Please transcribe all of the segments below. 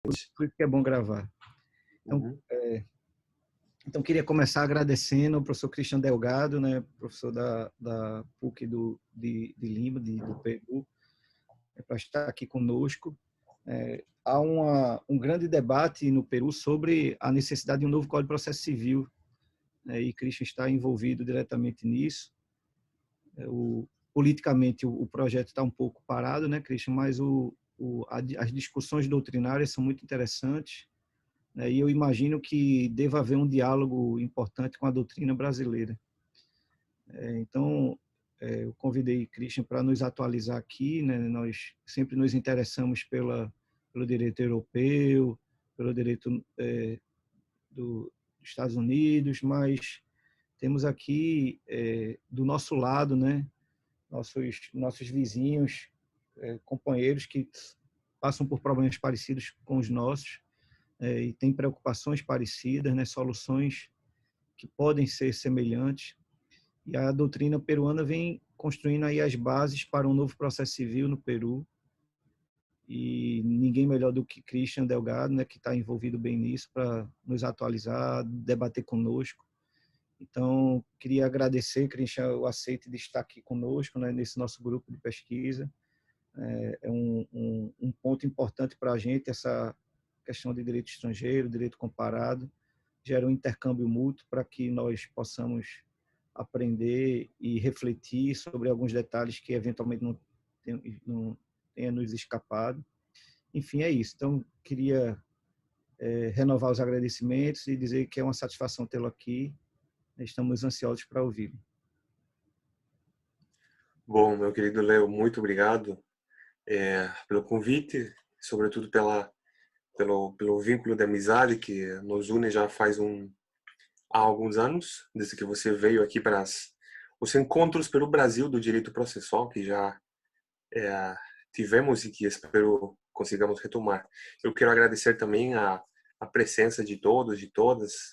Por isso que é bom gravar. Então, Uhum. então queria começar agradecendo ao professor Cristian Delgado, né, professor da PUC de Lima, do Peru, para estar aqui conosco. Há um grande debate no Peru sobre a necessidade de um novo Código de Processo Civil, né, e Cristian está envolvido diretamente nisso. Politicamente, o projeto está um pouco parado, né, Cristian, mas as discussões doutrinárias são muito interessantes, né, e eu imagino que deva haver um diálogo importante com a doutrina brasileira. Então, eu convidei Christian para nos atualizar aqui, né? Nós sempre nos interessamos pelo direito europeu, pelo direito dos Estados Unidos, mas temos aqui do nosso lado, né, nossos vizinhos, companheiros que passam por problemas parecidos com os nossos, e têm preocupações parecidas, né, soluções que podem ser semelhantes. E a doutrina peruana vem construindo aí as bases para um novo processo civil no Peru. E ninguém melhor do que Cristian Delgado, né, que está envolvido bem nisso, para nos atualizar, debater conosco. Então, queria agradecer, Cristian, o aceite de estar aqui conosco, né, nesse nosso grupo de pesquisa. É um ponto importante para a gente, essa questão de direito estrangeiro, direito comparado, gera um intercâmbio mútuo para que nós possamos aprender e refletir sobre alguns detalhes que eventualmente não tenha nos escapado. Enfim, é isso. Então, queria renovar os agradecimentos e dizer que é uma satisfação tê-lo aqui. Estamos ansiosos para ouvi-lo. Bom, meu querido Léo, muito obrigado pelo convite, sobretudo pelo vínculo de amizade que nos une já há alguns anos, desde que você veio aqui para os encontros pelo Brasil do direito processual, que já tivemos e que espero consigamos retomar. Eu quero agradecer também a presença de todos, de todas.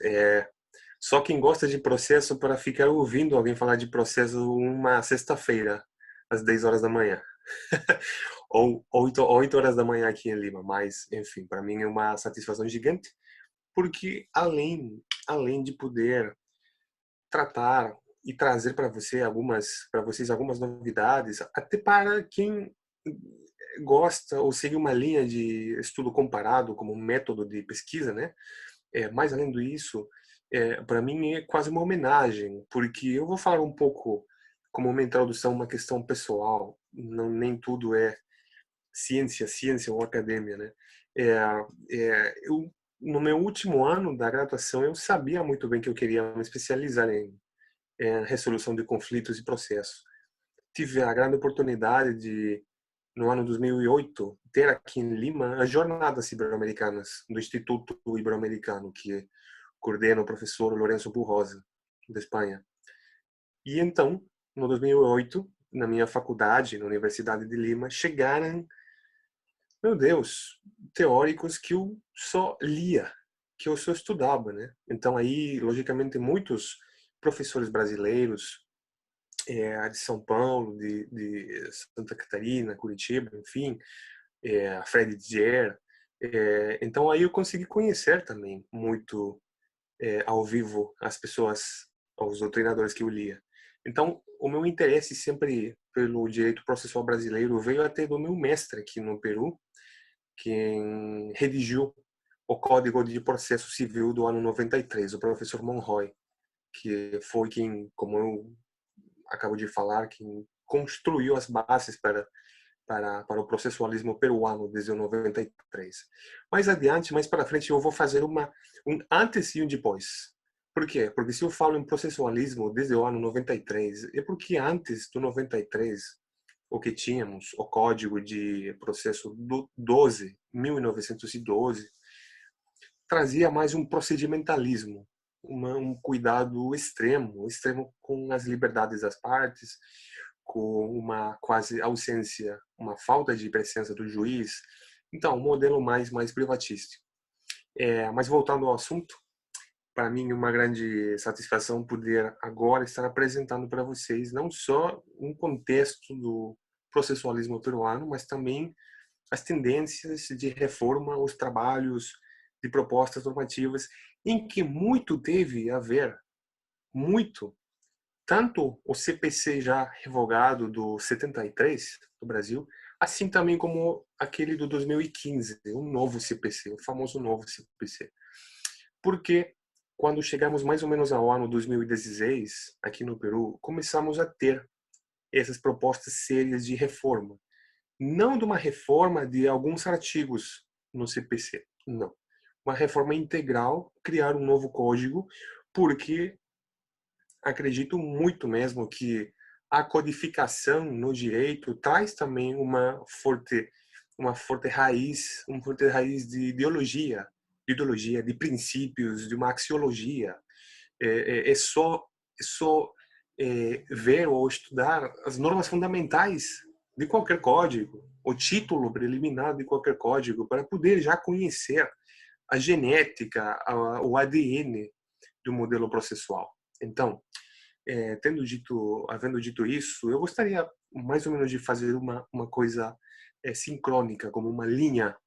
Só quem gosta de processo para ficar ouvindo alguém falar de processo uma sexta-feira, às 10 horas da manhã. Ou 8 horas da manhã aqui em Lima. Mas, enfim, para mim é uma satisfação gigante, porque além de poder tratar e trazer para vocês algumas novidades, até para quem gosta ou segue uma linha de estudo comparado como um método de pesquisa, né? Mais além disso, para mim é quase uma homenagem, porque eu vou falar um pouco como uma introdução, uma questão pessoal. Não, nem tudo é ciência ou academia, né? Eu no meu último ano da graduação eu sabia muito bem que eu queria me especializar em resolução de conflitos e processos. Tive a grande oportunidade de, no ano 2008, ter aqui em Lima as Jornadas Ibero-Americanas do Instituto Ibero-Americano, que coordena o professor Lourenço Burrosa, da Espanha. E então, no 2008, na minha faculdade, na Universidade de Lima, chegaram, meu Deus, teóricos que eu só lia, que eu só estudava, né? Então aí, logicamente, muitos professores brasileiros, de São Paulo, de Santa Catarina, Curitiba, enfim, Fred Dier. Então aí eu consegui conhecer também muito ao vivo as pessoas, os doutrinadores que eu lia. Então o meu interesse sempre pelo direito processual brasileiro veio até do meu mestre aqui no Peru, quem redigiu o Código de Processo Civil do ano 93, o professor Monroy, que foi quem, como eu acabo de falar, quem construiu as bases para o processualismo peruano desde o 93. Mais adiante, mais para frente, eu vou fazer um antes e um depois. Por quê? Porque se eu falo em processualismo desde o ano 93, é porque antes do 93, o que tínhamos, o Código de Processo do 1912, trazia mais um procedimentalismo, um cuidado extremo com as liberdades das partes, com uma quase ausência, uma falta de presença do juiz. Então, um modelo mais privatístico. Mas voltando ao assunto, para mim é uma grande satisfação poder agora estar apresentando para vocês não só um contexto do processualismo peruano, mas também as tendências de reforma, os trabalhos de propostas normativas, em que muito teve a ver, muito, tanto o CPC já revogado do 73 do Brasil, assim também como aquele do 2015, o novo CPC, o famoso novo CPC. Porque quando chegamos mais ou menos ao ano 2016, aqui no Peru, começamos a ter essas propostas sérias de reforma. Não de uma reforma de alguns artigos no CPC, não. Uma reforma integral, criar um novo código, porque acredito muito mesmo que a codificação no direito traz também uma forte raiz de ideologia, de princípios, de uma axiologia. É só ver ou estudar as normas fundamentais de qualquer código, o título preliminar de qualquer código, para poder já conhecer a genética, o ADN do modelo processual. Então, havendo dito isso, eu gostaria mais ou menos de fazer uma coisa sincrônica, como uma linha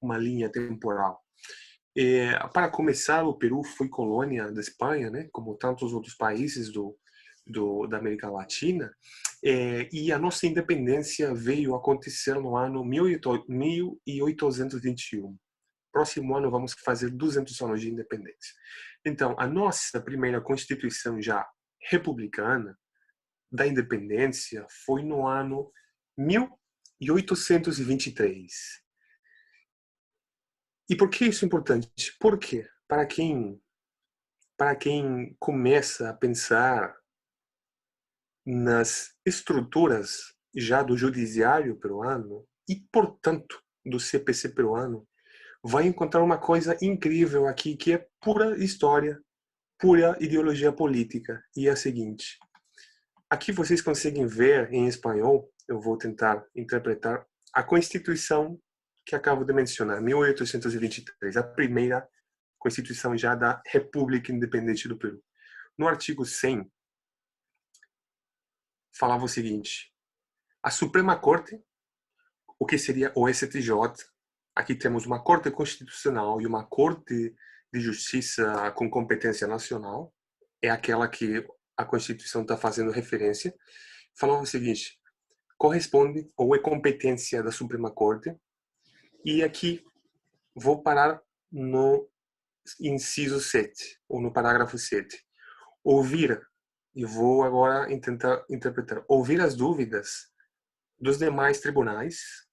temporal. Para começar, o Peru foi colônia da Espanha, né, como tantos outros países da América Latina, e a nossa independência veio acontecer no ano 1821. Próximo ano vamos fazer 200 anos de independência. Então, a nossa primeira Constituição já republicana da independência foi no ano 1823. E por que isso é importante? Porque para quem começa a pensar nas estruturas já do judiciário peruano e, portanto, do CPC peruano, vai encontrar uma coisa incrível aqui, que é pura história, pura ideologia política. E é a seguinte: aqui vocês conseguem ver em espanhol, eu vou tentar interpretar a Constituição que acabo de mencionar, 1823, a primeira Constituição já da República Independente do Peru. No artigo 100, falava o seguinte: a Suprema Corte, o que seria o STJ, aqui temos uma Corte Constitucional e uma Corte de Justiça com competência nacional, é aquela que a Constituição está fazendo referência, falava o seguinte: corresponde ou é competência da Suprema Corte, e aqui vou parar no inciso 7, ou no parágrafo 7. Ouvir, e vou agora tentar interpretar, ouvir as dúvidas dos demais tribunais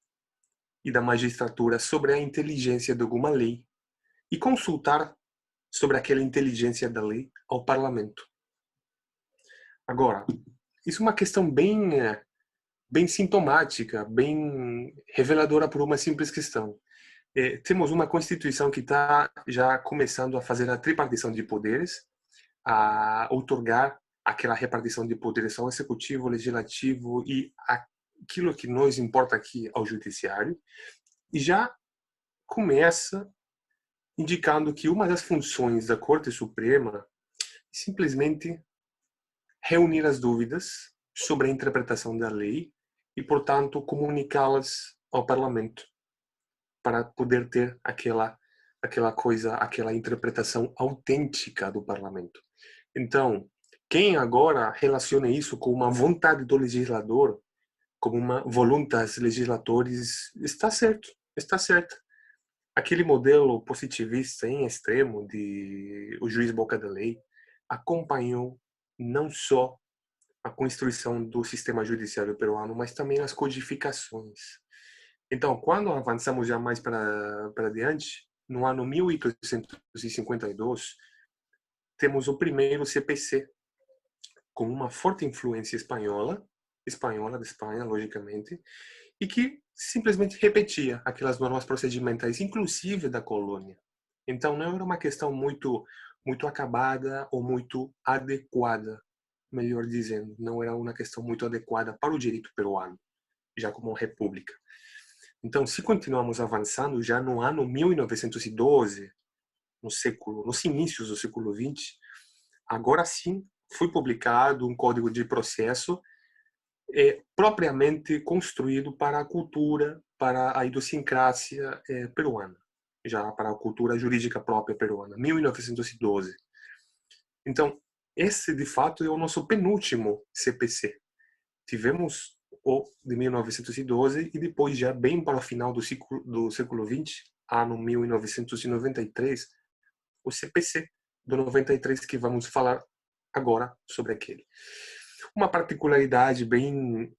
e da magistratura sobre a inteligência de alguma lei e consultar sobre aquela inteligência da lei ao parlamento. Agora, isso é uma questão bem sintomática, bem reveladora por uma simples questão. Temos uma Constituição que está já começando a fazer a tripartição de poderes, a outorgar aquela repartição de poderes ao Executivo, Legislativo e aquilo que nos importa aqui ao Judiciário, e já começa indicando que uma das funções da Corte Suprema é simplesmente reunir as dúvidas sobre a interpretação da lei e, portanto, comunicá-las ao Parlamento para poder ter aquela interpretação autêntica do Parlamento. Então, quem agora relaciona isso com uma vontade do legislador, como uma voluntas legislatores, está certo. Aquele modelo positivista em extremo de o juiz boca da lei acompanhou não só a construção do sistema judiciário peruano, mas também as codificações. Então, quando avançamos já mais para diante, no ano 1852, temos o primeiro CPC, com uma forte influência espanhola da Espanha, logicamente, e que simplesmente repetia aquelas normas procedimentais, inclusive da colônia. Então, não era uma questão muito acabada ou muito adequada, melhor dizendo. Não era uma questão muito adequada para o direito peruano, já como república. Então, se continuamos avançando, já no ano 1912, nos inícios do século XX, agora sim foi publicado um código de processo propriamente construído para a cultura para a idiosincrasia peruana, já para a cultura jurídica própria peruana, 1912. Então, esse, de fato, é o nosso penúltimo CPC. Tivemos o de 1912 e depois, já bem para o final do século XX, ano 1993, o CPC do 93, que vamos falar agora sobre aquele. Uma particularidade bem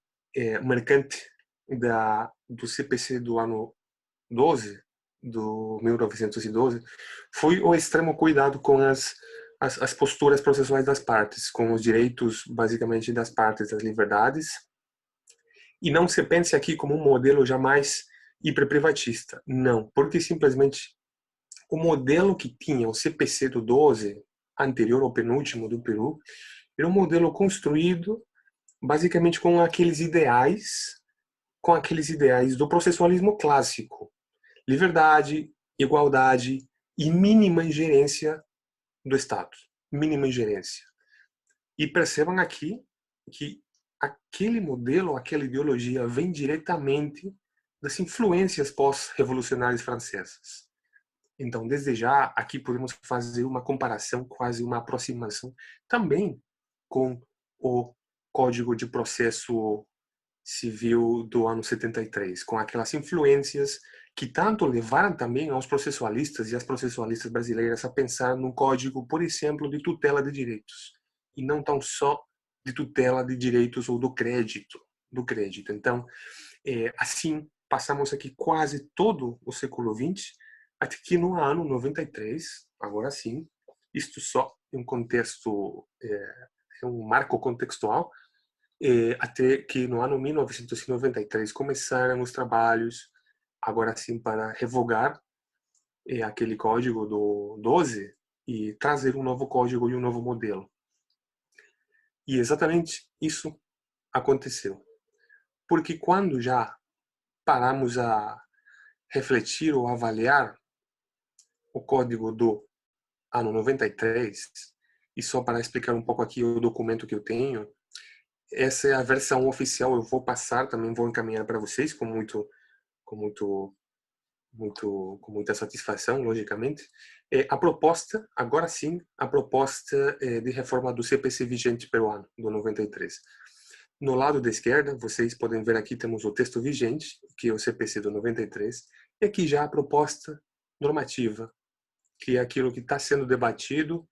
marcante do CPC do ano 12, do 1912, foi o extremo cuidado com as posturas processuais das partes, com os direitos, basicamente, das partes, das liberdades. E não se pense aqui como um modelo jamais hiperprivatista. Não, porque simplesmente o modelo que tinha o CPC do 12, anterior ao penúltimo do Peru, era um modelo construído basicamente com aqueles ideais do processualismo clássico: liberdade, igualdade e mínima ingerência do Estado. Mínima ingerência. E percebam aqui que aquele modelo, aquela ideologia vem diretamente das influências pós-revolucionárias francesas. Então, desde já, aqui podemos fazer uma comparação, quase uma aproximação, também com o Código de Processo Civil do ano 73, com aquelas influências que tanto levaram também aos processualistas e às processualistas brasileiras a pensar num código, por exemplo, de tutela de direitos, e não tão só de tutela de direitos ou do crédito. Então, assim, passamos aqui quase todo o século XX, até que no ano 93, agora sim, isto só em um contexto, um marco contextual, até que no ano 1993 começaram os trabalhos, agora sim, para revogar aquele código do 12 e trazer um novo código e um novo modelo. E exatamente isso aconteceu. Porque quando já paramos a refletir ou avaliar o código do ano 93, e só para explicar um pouco aqui o documento que eu tenho, essa é a versão oficial, eu vou passar, também vou encaminhar para vocês com muita satisfação, logicamente. A proposta, agora sim, a proposta de reforma do CPC vigente peruano, do 93. No lado da esquerda, vocês podem ver aqui, temos o texto vigente, que é o CPC do 93, e aqui já a proposta normativa, que é aquilo que está sendo debatido,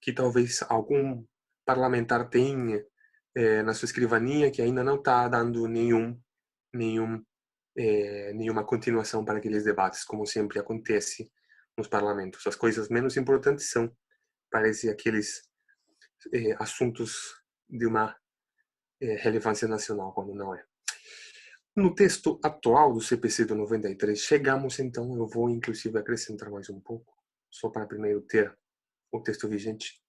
que talvez algum parlamentar tenha na sua escrivaninha, que ainda não está dando nenhuma continuação para aqueles debates, como sempre acontece nos parlamentos. As coisas menos importantes são, parece, aqueles assuntos de uma relevância nacional, quando não é. No texto atual do CPC do 93, chegamos então, eu vou inclusive acrescentar mais um pouco, só para primeiro ter o texto vigente,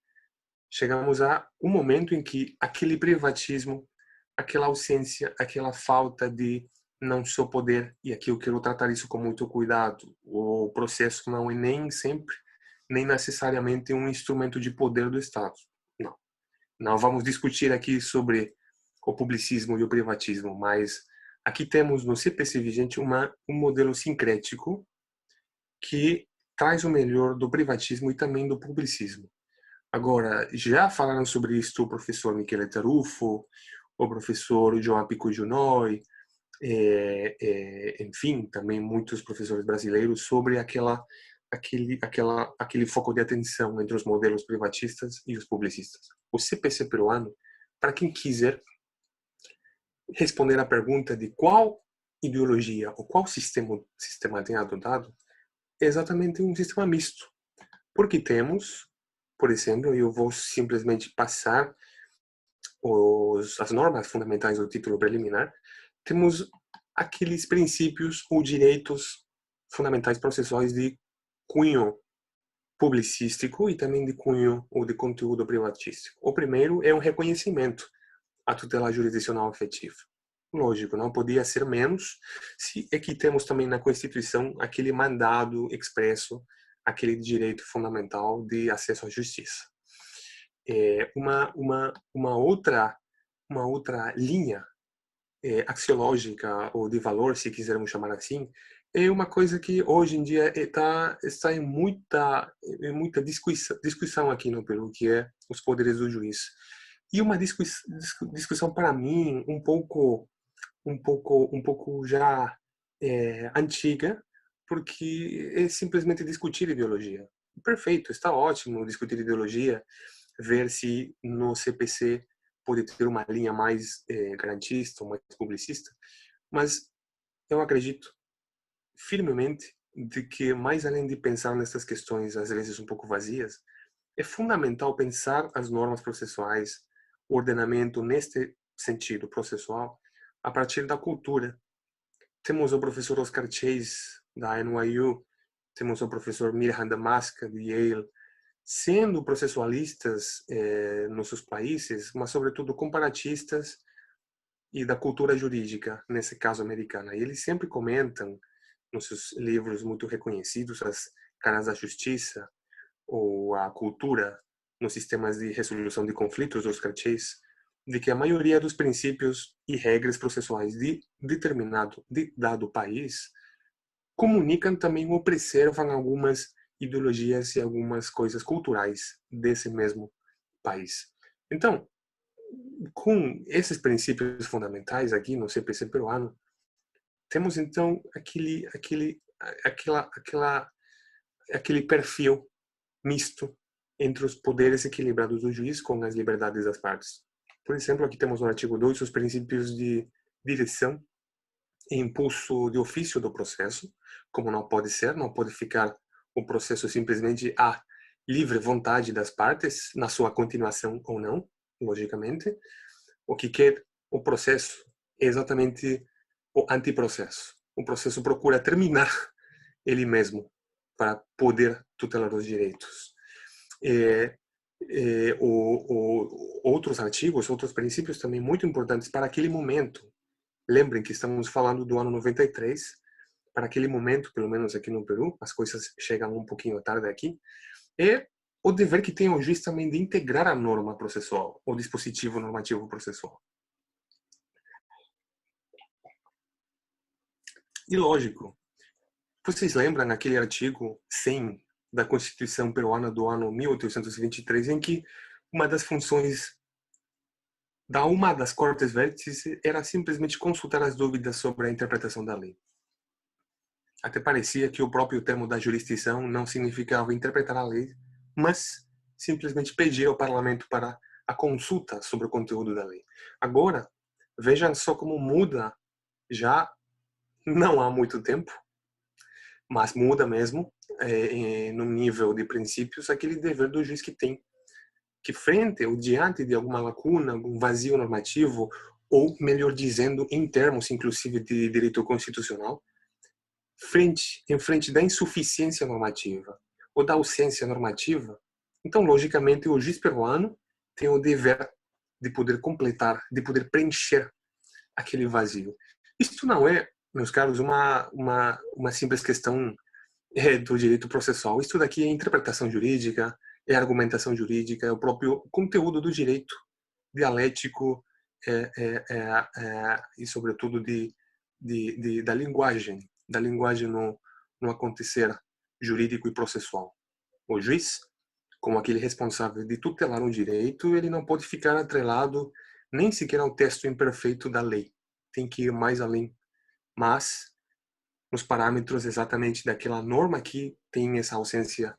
chegamos a um momento em que aquele privatismo, aquela ausência, aquela falta de não só poder, e aqui eu quero tratar isso com muito cuidado, o processo não é nem sempre, nem necessariamente um instrumento de poder do Estado. Não. Não vamos discutir aqui sobre o publicismo e o privatismo, mas aqui temos no CPC vigente um modelo sincrético que traz o melhor do privatismo e também do publicismo. Agora, já falaram sobre isso o professor Michele Tarufo, o professor João Pico Junoi, enfim, também muitos professores brasileiros, sobre aquele foco de atenção entre os modelos privatistas e os publicistas. O CPC peruano, para quem quiser responder à pergunta de qual ideologia ou qual sistema tem adotado, é exatamente um sistema misto. Porque temos, por exemplo, eu vou simplesmente passar as normas fundamentais do título preliminar, temos aqueles princípios ou direitos fundamentais processuais de cunho publicístico e também de cunho ou de conteúdo privatístico. O primeiro é o reconhecimento à tutela jurisdicional efetiva. Lógico, não podia ser menos, se é que temos também na Constituição aquele mandado expresso, aquele direito fundamental de acesso à justiça. Uma outra linha axiológica ou de valor, se quisermos chamar assim, é uma coisa que hoje em dia está em muita discussão aqui no Peru, que é os poderes do juiz. E uma discussão para mim um pouco já antiga, porque é simplesmente discutir ideologia. Perfeito, está ótimo discutir ideologia, ver se no CPC pode ter uma linha mais garantista, mais publicista, mas eu acredito firmemente de que, mais além de pensar nessas questões, às vezes um pouco vazias, é fundamental pensar as normas processuais, o ordenamento neste sentido processual, a partir da cultura. Temos o professor Oscar Chase, da NYU, temos o professor Mirhan Damaska, de Yale, sendo processualistas nos seus países, mas sobretudo comparatistas e da cultura jurídica, nesse caso americana. E eles sempre comentam nos seus livros muito reconhecidos, As Caras da Justiça, ou A Cultura nos Sistemas de Resolução de Conflitos, Oscar Chase, de que a maioria dos princípios e regras processuais de dado país comunicam também ou preservam algumas ideologias e algumas coisas culturais desse mesmo país. Então, com esses princípios fundamentais aqui no CPC peruano, temos então aquele perfil misto entre os poderes equilibrados do juiz com as liberdades das partes. Por exemplo, aqui temos no artigo 2 os princípios de direção e impulso de ofício do processo, como não pode ser, não pode ficar o processo simplesmente à livre vontade das partes, na sua continuação ou não, logicamente. O que quer o processo é exatamente o antiprocesso. O processo procura terminar ele mesmo para poder tutelar os direitos. Outros artigos, outros princípios também muito importantes para aquele momento. Lembrem que estamos falando do ano 93. Para aquele momento, pelo menos aqui no Peru, as coisas chegam um pouquinho tarde aqui, é o dever que tem o juiz também de integrar a norma processual, o dispositivo normativo processual. E lógico, vocês lembram aquele artigo 100 da Constituição peruana do ano 1823, em que uma das funções da uma das cortes vértices era simplesmente consultar as dúvidas sobre a interpretação da lei. Até parecia que o próprio termo da jurisdição não significava interpretar a lei, mas simplesmente pedir ao parlamento para a consulta sobre o conteúdo da lei. Agora, vejam só como muda, já não há muito tempo, mas muda mesmo, no nível de princípios, aquele dever do juiz que tem que, frente ou diante de alguma lacuna, algum vazio normativo, ou, melhor dizendo, em termos, inclusive, de direito constitucional, em frente da insuficiência normativa ou da ausência normativa, então, logicamente, o juiz peruano tem o dever de poder completar, de poder preencher aquele vazio. Isto não é, meus caros, uma simples questão do direito processual. Isso daqui é interpretação jurídica, é argumentação jurídica, é o próprio conteúdo do direito dialético e, sobretudo, da linguagem no acontecer jurídico e processual. O juiz, como aquele responsável de tutelar um direito, ele não pode ficar atrelado nem sequer ao texto imperfeito da lei. Tem que ir mais além, mas nos parâmetros exatamente daquela norma que tem essa ausência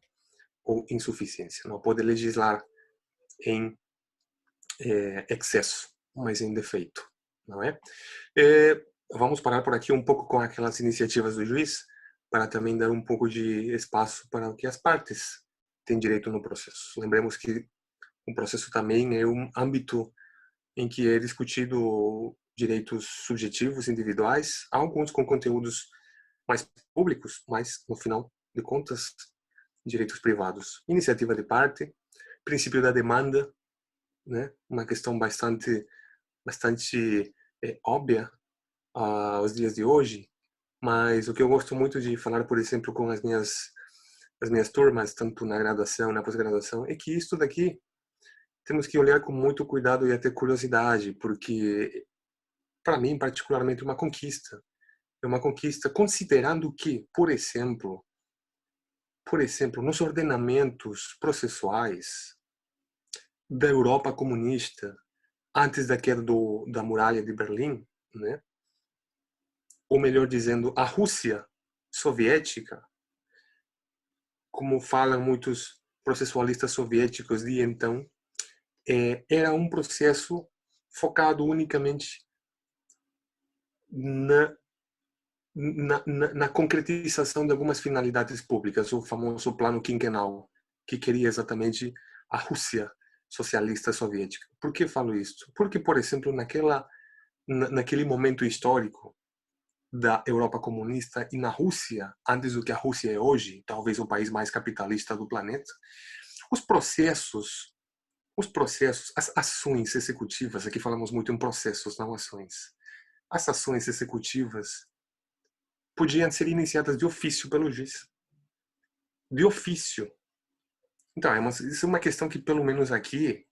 ou insuficiência. Não pode legislar em excesso, mas em defeito, não é? Vamos parar por aqui um pouco com aquelas iniciativas do juiz, para também dar um pouco de espaço para que as partes têm direito no processo. Lembremos que o processo também é um âmbito em que é discutido direitos subjetivos, individuais, alguns com conteúdos mais públicos, mas, no final de contas, direitos privados. Iniciativa de parte, princípio da demanda, né? Uma questão bastante óbvia aos dias de hoje, mas o que eu gosto muito de falar, por exemplo, com as minhas turmas, tanto na graduação, na pós-graduação, é que isso daqui temos que olhar com muito cuidado e até curiosidade, porque para mim, particularmente, uma conquista. É uma conquista considerando que, por exemplo, nos ordenamentos processuais da Europa comunista, antes da queda da muralha de Berlim, né? Ou melhor dizendo, a Rússia soviética, como falam muitos processualistas soviéticos de então, era um processo focado unicamente na, na concretização de algumas finalidades públicas, o famoso plano quinquenal, que queria exatamente a Rússia socialista soviética. Por que falo isso? Porque, por exemplo, naquele momento histórico da Europa comunista e na Rússia, antes do que a Rússia é hoje, talvez o país mais capitalista do planeta, os processos, as ações executivas, aqui falamos muito em processos, não ações, as ações executivas podiam ser iniciadas de ofício pelo juiz. De ofício. Então, isso é uma questão que, pelo menos aqui,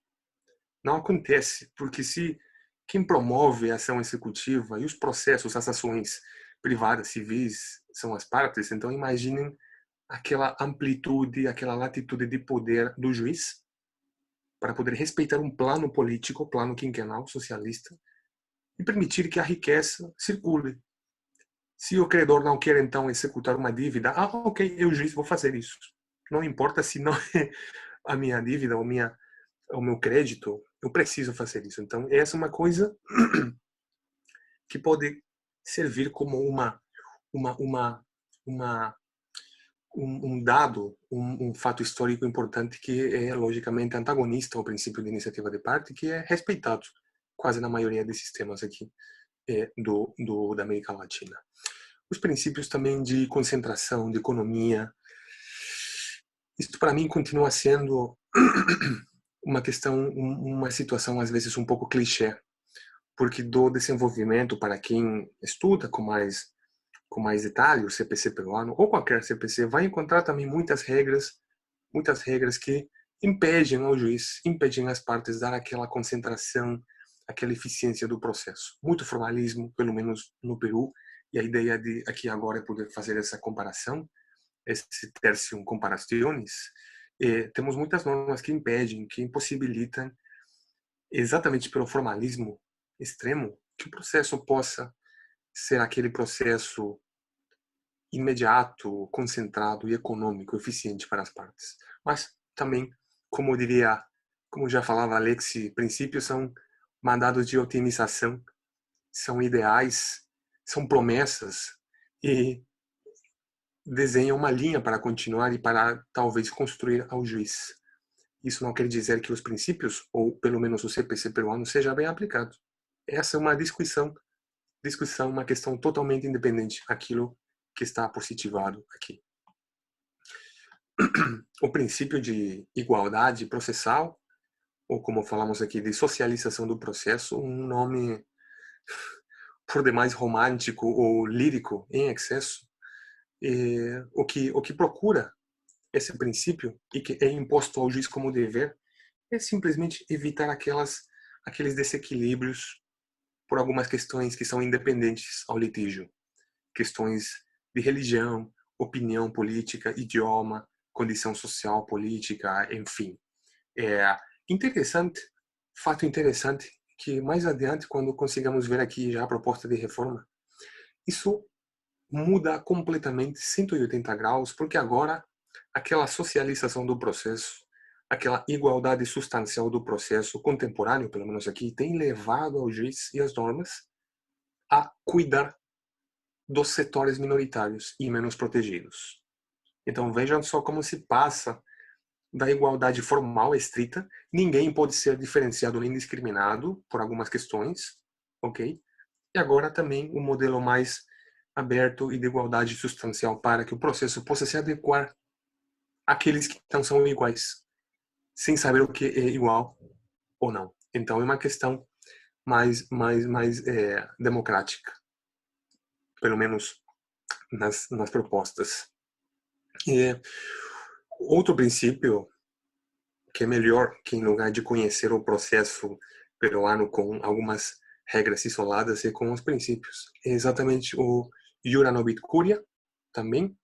não acontece, porque se quem promove a ação executiva e os processos, as ações privadas, civis, são as partes, então imaginem aquela amplitude, aquela latitude de poder do juiz para poder respeitar um plano político, plano quinquenal socialista, e permitir que a riqueza circule. Se o credor não quer, então, executar uma dívida, ok, eu, juiz, vou fazer isso. Não importa se não é a minha dívida ou o meu crédito, eu preciso fazer isso. Então, essa é uma coisa que pode servir como um dado, um fato histórico importante que é logicamente antagonista ao princípio de iniciativa de parte, que é respeitado quase na maioria desses sistemas aqui da América Latina. Os princípios também de concentração, de economia, isso para mim continua sendo uma questão, uma situação às vezes um pouco clichê, porque do desenvolvimento para quem estuda com mais detalhe o CPC peruano ou qualquer CPC vai encontrar também muitas regras que impedem ao juiz, impedem as partes dar aquela concentração, aquela eficiência do processo. Muito formalismo, pelo menos no Peru, e a ideia de aqui agora é poder fazer essa comparação, esse tertium comparationis. Temos muitas normas que impedem, que impossibilitam, exatamente pelo formalismo extremo, que o processo possa ser aquele processo imediato, concentrado e econômico, eficiente para as partes. Mas também, como já falava Alexi, princípios são mandados de otimização, são ideais, são promessas e desenham uma linha para continuar e para talvez construir ao juiz. Isso não quer dizer que os princípios, ou pelo menos o CPC peruano, seja bem aplicado. Essa é uma discussão, uma questão totalmente independente daquilo que está positivado aqui. O princípio de igualdade processal, ou como falamos aqui, de socialização do processo, um nome por demais romântico ou lírico em excesso, o que procura esse princípio e que é imposto ao juiz como dever é simplesmente evitar aqueles desequilíbrios por algumas questões que são independentes ao litígio, questões de religião, opinião política, idioma, condição social, política, enfim. Fato interessante, que mais adiante, quando consigamos ver aqui já a proposta de reforma, isso muda completamente 180 graus, porque agora aquela socialização do processo, aquela igualdade substancial do processo contemporâneo, pelo menos aqui, tem levado ao juiz e as normas a cuidar dos setores minoritários e menos protegidos. Então vejam só como se passa da igualdade formal estrita, ninguém pode ser diferenciado nem discriminado por algumas questões, ok? E agora também um modelo mais aberto e de igualdade substancial para que o processo possa se adequar àqueles que não são iguais, sem saber o que é igual ou não. Então é uma questão mais democrática, pelo menos nas propostas. E outro princípio que é melhor que, em lugar de conhecer o processo peruano com algumas regras isoladas e com os princípios. É exatamente o Iura Novit Curia também.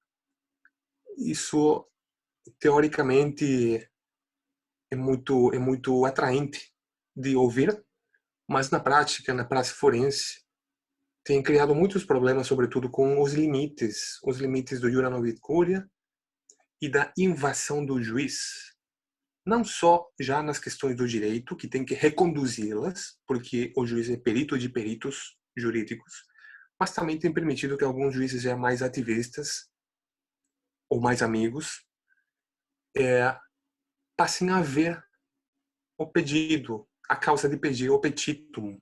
Isso, teoricamente, é muito atraente de ouvir, mas na prática forense, tem criado muitos problemas, sobretudo com os limites do Iura Novit Curia e da invasão do juiz. Não só já nas questões do direito, que tem que reconduzi-las, porque o juiz é perito de peritos jurídicos, mas também tem permitido que alguns juízes já mais ativistas ou mais amigos passem a ver o pedido, a causa de pedir, o petitum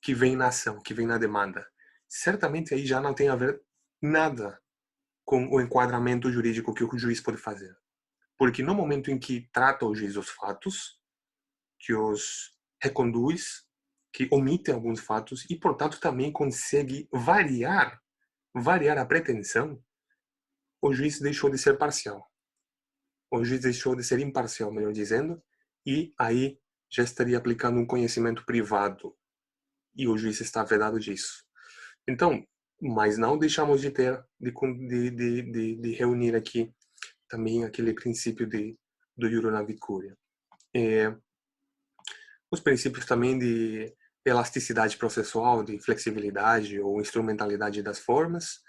que vem na ação, que vem na demanda. Certamente aí já não tem a ver nada com o enquadramento jurídico que o juiz pode fazer. Porque no momento em que trata o juiz os fatos, que os reconduz, que omite alguns fatos e, portanto, também consegue variar a pretensão, o juiz deixou de ser parcial. O juiz deixou de ser imparcial, melhor dizendo, e aí já estaria aplicando um conhecimento privado e o juiz está vedado disso. Então, mas não deixamos de ter, de reunir aqui também aquele princípio do Iura Novit Curia. Os princípios também de elasticidade processual, de flexibilidade ou instrumentalidade das formas,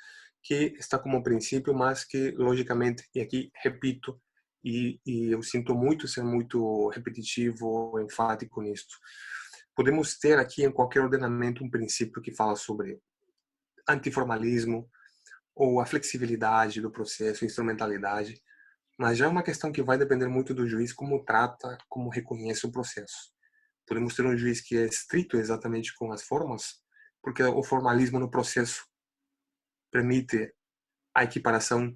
que está como princípio, mas que, logicamente, e aqui repito, e eu sinto muito ser muito repetitivo ou enfático nisto, podemos ter aqui em qualquer ordenamento um princípio que fala sobre antiformalismo ou a flexibilidade do processo, instrumentalidade, mas já é uma questão que vai depender muito do juiz como trata, como reconhece o processo. Podemos ter um juiz que é estrito exatamente com as formas, porque o formalismo no processo permite a equiparação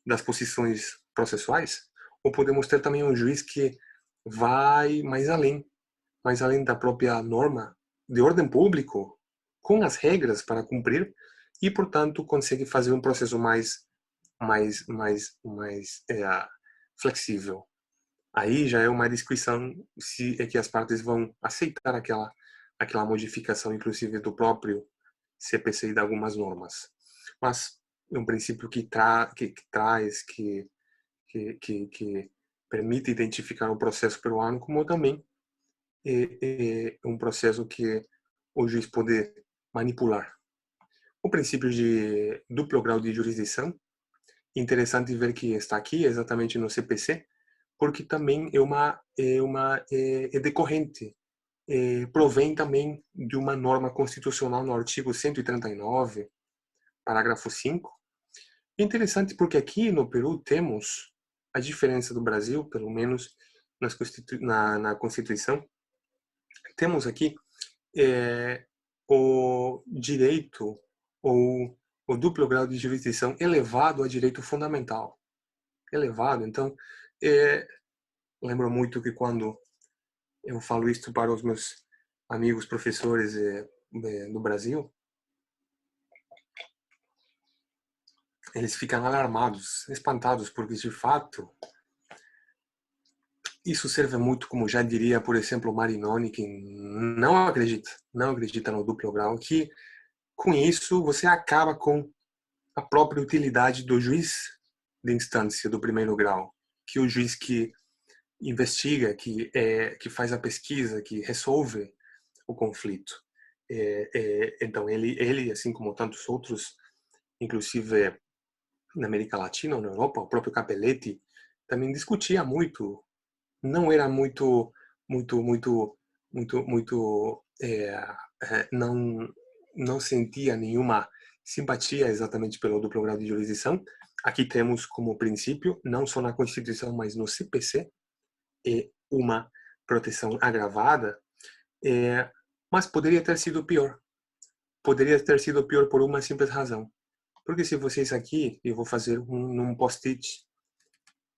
das posições processuais, ou podemos ter também um juiz que vai mais além da própria norma de ordem público, com as regras para cumprir, e, portanto, consegue fazer um processo mais flexível. Aí já é uma discussão se é que as partes vão aceitar aquela modificação, inclusive do próprio CPC e de algumas normas. Mas é um princípio que permite identificar o processo peruano, como também é um processo que o juiz pode manipular. O princípio de duplo grau de jurisdição, interessante ver que está aqui exatamente no CPC, porque também é decorrente, provém também de uma norma constitucional no artigo 139, parágrafo 5. É interessante porque aqui no Peru temos a diferença do Brasil, pelo menos na Constituição, temos aqui o direito ou o duplo grau de jurisdição elevado a direito fundamental. Elevado. Então, lembro muito que quando eu falo isso para os meus amigos professores do Brasil, eles ficam alarmados, espantados, porque de fato isso serve muito, como já diria, por exemplo, o Marinoni, que não acredita no duplo grau, que com isso você acaba com a própria utilidade do juiz de instância do primeiro grau, que o juiz que investiga, que faz a pesquisa, que resolve o conflito. Então ele, assim como tantos outros, inclusive na América Latina ou na Europa, o próprio Capelletti também discutia muito, não era não sentia nenhuma simpatia exatamente pelo duplo grau de jurisdição. Aqui temos como princípio, não só na Constituição, mas no CPC, uma proteção agravada, mas poderia ter sido pior. Poderia ter sido pior por uma simples razão. Porque se vocês aqui, eu vou fazer num post-it,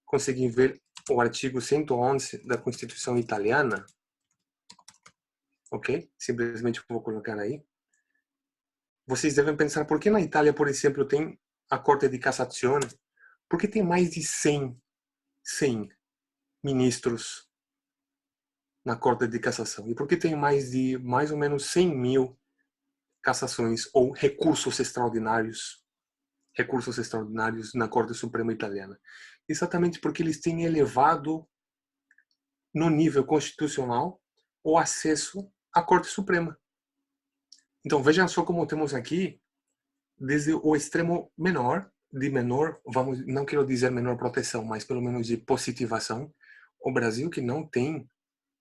conseguem ver o artigo 111 da Constituição italiana, ok? Simplesmente vou colocar aí. Vocês devem pensar, por que na Itália, por exemplo, tem a Corte de Cassazione? Porque tem mais de 100 ministros na Corte de Cassação e porque tem mais ou menos 100 mil cassações ou recursos extraordinários na Corte Suprema Italiana. Exatamente porque eles têm elevado no nível constitucional o acesso à Corte Suprema. Então vejam só como temos aqui, desde o extremo menor, não quero dizer menor proteção, mas pelo menos de positivação, o Brasil que não tem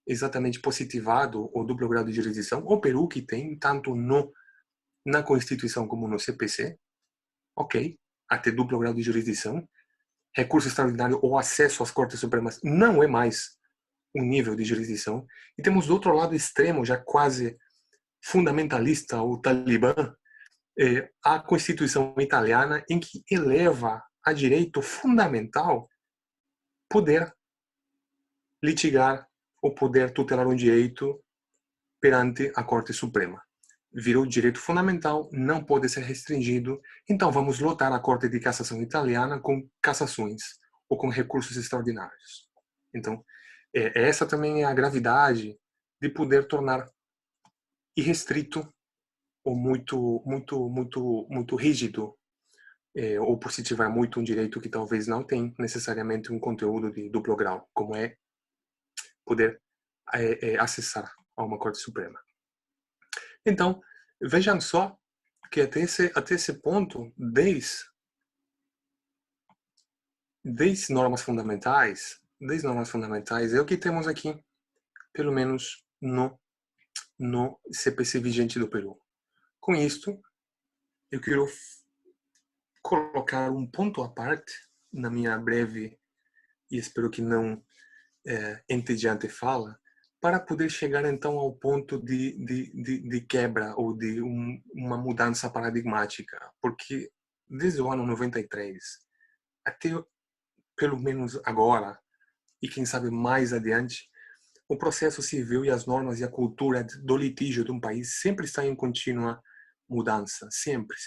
exatamente positivado o duplo grau de jurisdição, o Peru que tem, tanto na Constituição como no CPC, ok, até duplo grau de jurisdição, recurso extraordinário ou acesso às Cortes Supremas não é mais um nível de jurisdição. E temos do outro lado extremo, já quase fundamentalista, o Talibã, a Constituição italiana, em que eleva a direito fundamental poder litigar ou poder tutelar um direito perante a Corte Suprema. Virou direito fundamental, não pode ser restringido, então vamos lotar a Corte de Cassação italiana com cassações ou com recursos extraordinários. Então, essa também é a gravidade de poder tornar irrestrito ou muito rígido, ou positivar muito um direito que talvez não tem necessariamente um conteúdo de duplo grau, como é poder acessar a uma Corte Suprema. Então, vejam só que até esse ponto, desde normas fundamentais, é o que temos aqui, pelo menos no CPC vigente do Peru. Com isto, eu quero colocar um ponto à parte na minha breve e espero que não entediante fala, para poder chegar então ao ponto de quebra ou de uma mudança paradigmática, porque desde o ano 93 até pelo menos agora e quem sabe mais adiante, o processo civil e as normas e a cultura do litígio de um país sempre está em contínua mudança, sempre.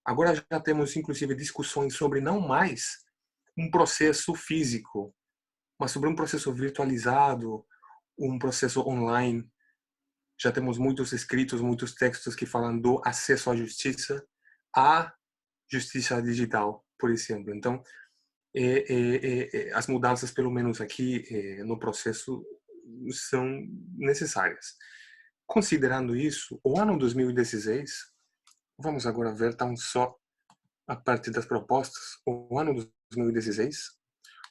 Agora já temos inclusive discussões sobre não mais um processo físico, mas sobre um processo virtualizado, um processo online. Já temos muitos escritos, muitos textos que falam do acesso à justiça digital, por exemplo. Então, as mudanças, pelo menos aqui no processo, são necessárias. Considerando isso, o ano 2016, vamos agora ver tão só a parte das propostas, o ano 2016,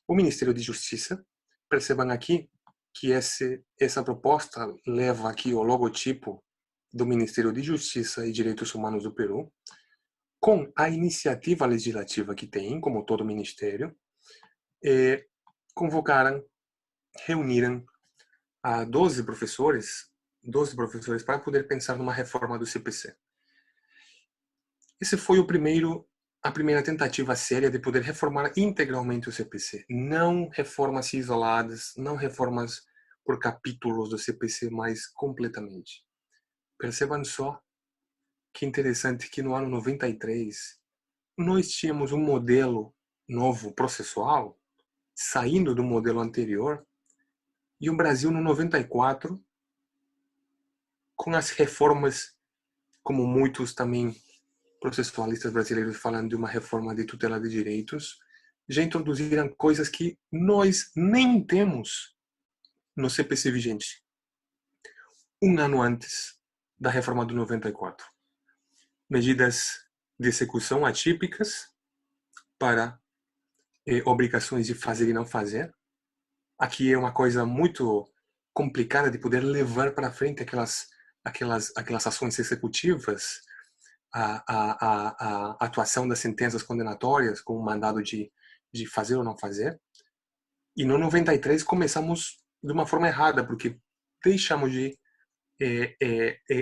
o Ministério de Justiça, percebam aqui que essa proposta leva aqui o logotipo do Ministério de Justiça e Direitos Humanos do Peru, com a iniciativa legislativa que tem, como todo ministério, reuniram a 12 professores para poder pensar numa reforma do CPC. Esse foi a primeira tentativa séria de poder reformar integralmente o CPC. Não reformas isoladas, não reformas por capítulos do CPC, mas completamente. Percebam só que interessante que no ano 93 nós tínhamos um modelo novo processual, saindo do modelo anterior, e o Brasil no 94, com as reformas, como muitos também processualistas brasileiros falando de uma reforma de tutela de direitos, já introduziram coisas que nós nem temos no CPC vigente, um ano antes da reforma do 94. Medidas de execução atípicas para obrigações de fazer e não fazer. Aqui é uma coisa muito complicada de poder levar para frente aquelas ações executivas, a atuação das sentenças condenatórias com o mandado de fazer ou não fazer. E no 93 começamos de uma forma errada, porque deixamos de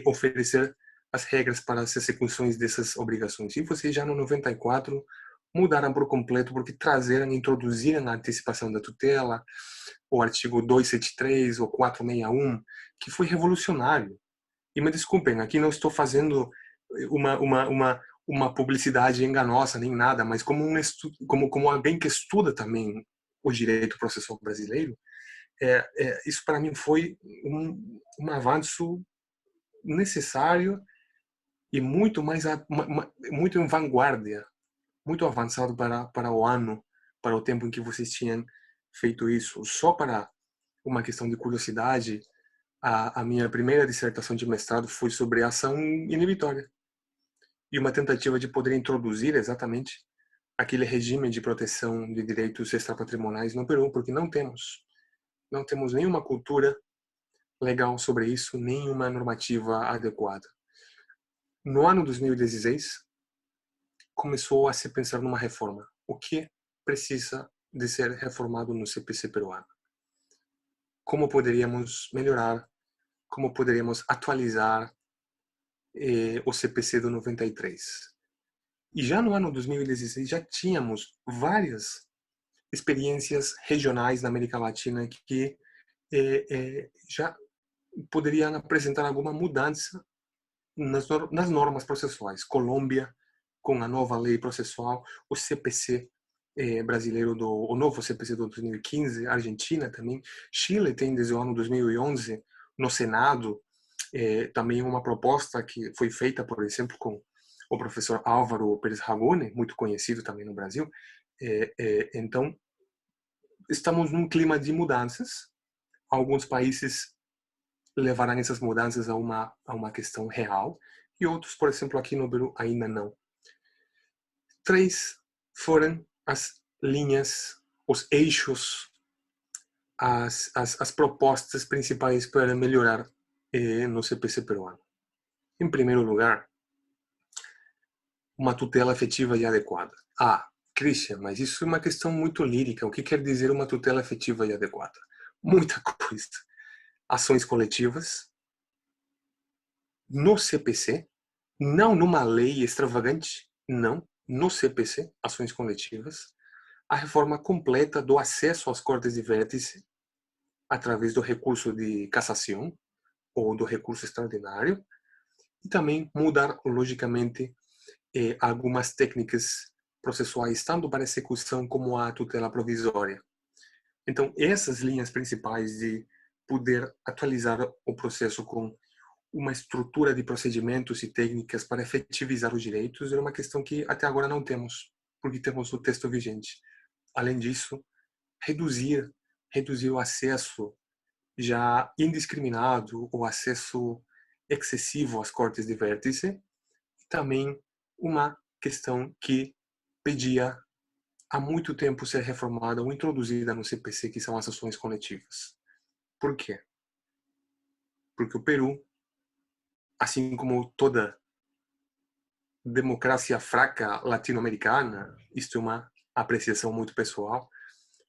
oferecer as regras para as execuções dessas obrigações. E vocês já no 94 mudaram por completo, porque introduziram a antecipação da tutela, o artigo 273 ou 461, que foi revolucionário. E me desculpem, aqui não estou fazendo uma publicidade enganosa nem nada, mas como alguém que estuda também o direito processual brasileiro, Isso para mim foi um avanço necessário e muito mais muito em vanguarda, muito avançado para o ano, para o tempo em que vocês tinham feito isso. Só para uma questão de curiosidade, a minha primeira dissertação de mestrado foi sobre ação inibitória e uma tentativa de poder introduzir exatamente aquele regime de proteção de direitos extrapatrimoniais no Peru, porque não temos nenhuma cultura legal sobre isso, nenhuma normativa adequada. No ano 2016, começou a se pensar numa reforma. O que precisa de ser reformado no CPC peruano? Como poderíamos melhorar? Como poderíamos atualizar o CPC do 93? E já no ano 2016 já tínhamos várias experiências regionais na América Latina que já poderiam apresentar alguma mudança nas normas processuais. Colômbia, com a nova lei processual, o CPC brasileiro, o novo CPC do 2015, Argentina também, Chile tem desde o ano 2011 no Senado também uma proposta que foi feita, por exemplo, com o professor Álvaro Pérez Ragone, muito conhecido também no Brasil. Então, estamos num clima de mudanças. Alguns países levarão essas mudanças a uma questão real e outros, por exemplo, aqui no Peru, ainda não. 3 foram as linhas, os eixos, as propostas principais para melhorar no CPC peruano. Em primeiro lugar, uma tutela efetiva e adequada. Christian, mas isso é uma questão muito lírica. O que quer dizer uma tutela efetiva e adequada? Muita coisa. Ações coletivas no CPC, não numa lei extravagante, não, no CPC, ações coletivas, a reforma completa do acesso às cortes de vértice através do recurso de cassação ou do recurso extraordinário e também mudar, logicamente, algumas técnicas processuais, tanto para execução como a tutela provisória. Então, essas linhas principais de poder atualizar o processo com uma estrutura de procedimentos e técnicas para efetivizar os direitos é uma questão que até agora não temos, porque temos o texto vigente. Além disso, reduzir o acesso já indiscriminado, o acesso excessivo às cortes de vértice, e também uma questão que pedia há muito tempo ser reformada ou introduzida no CPC, que são as ações coletivas. Por quê? Porque o Peru, assim como toda democracia fraca latino-americana, isto é uma apreciação muito pessoal,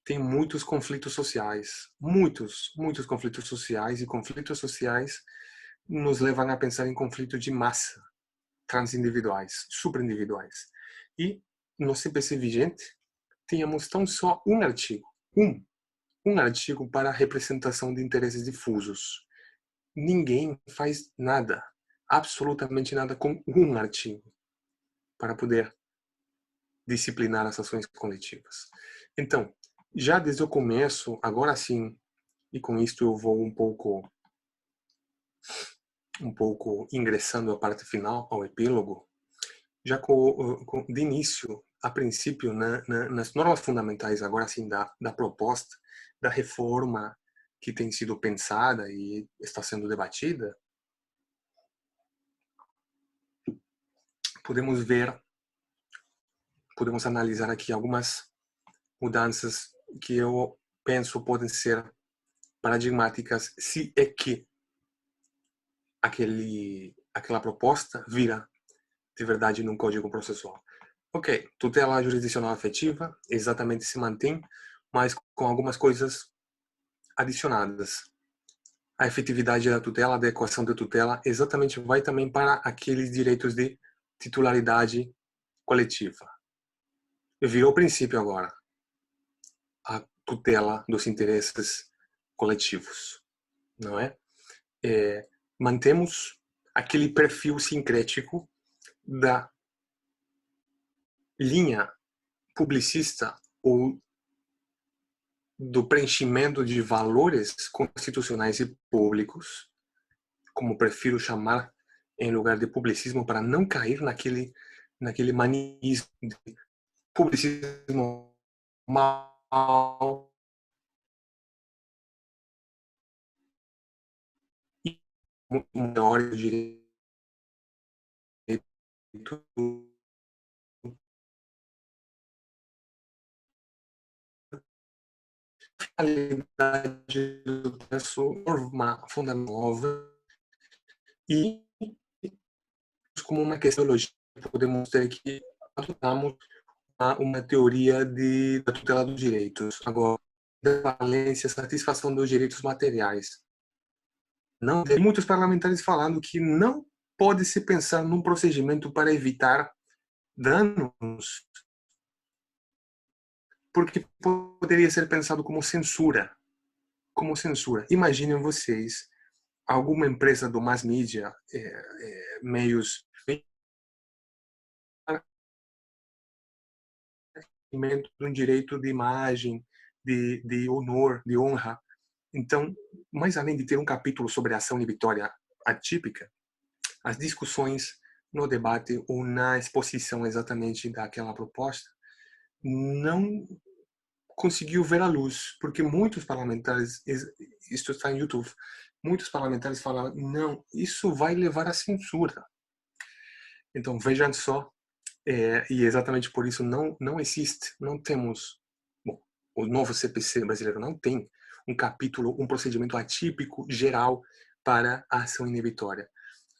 tem muitos conflitos sociais, muitos conflitos sociais, e conflitos sociais nos levam a pensar em conflitos de massa, transindividuais, superindividuais. E no CPC vigente, tínhamos tão só um artigo, um artigo para a representação de interesses difusos. Ninguém faz nada, absolutamente nada, com um artigo para poder disciplinar as ações coletivas. Então, já desde o começo, agora sim, e com isto eu vou um pouco ingressando à parte final, ao epílogo, já de início, a princípio, nas normas fundamentais, agora sim, da proposta, da reforma que tem sido pensada e está sendo debatida, podemos analisar aqui algumas mudanças que eu penso podem ser paradigmáticas se é que aquela proposta vira de verdade num código processual. Ok, tutela jurisdicional afetiva exatamente se mantém, mas com algumas coisas adicionadas. A efetividade da tutela, a adequação da tutela, exatamente vai também para aqueles direitos de titularidade coletiva. Virou princípio agora a tutela dos interesses coletivos, não é? Mantemos aquele perfil sincrético da linha publicista ou do preenchimento de valores constitucionais e públicos, como prefiro chamar, em lugar de publicismo, para não cair naquele manismo de publicismo mal e maior direito, a liberdade do processo fundamental nova e como uma questão lógica podemos ter que adotamos uma teoria da tutela dos direitos. Agora, da valência, satisfação dos direitos materiais. Não, tem muitos parlamentares falando que não pode se pensar num procedimento para evitar danos, porque poderia ser pensado como censura. Como censura. Imaginem vocês, alguma empresa do mass media, meios de um direito de imagem, de honor, de honra. Então, mais além de ter um capítulo sobre a ação inibitória atípica, as discussões no debate ou na exposição exatamente daquela proposta não conseguiu ver a luz, porque muitos parlamentares, isto está em YouTube, muitos parlamentares falaram, não, isso vai levar à censura. Então, vejam só, e exatamente por isso não existe, não temos, bom, o novo CPC brasileiro não tem um capítulo, um procedimento atípico geral para a ação inibitória.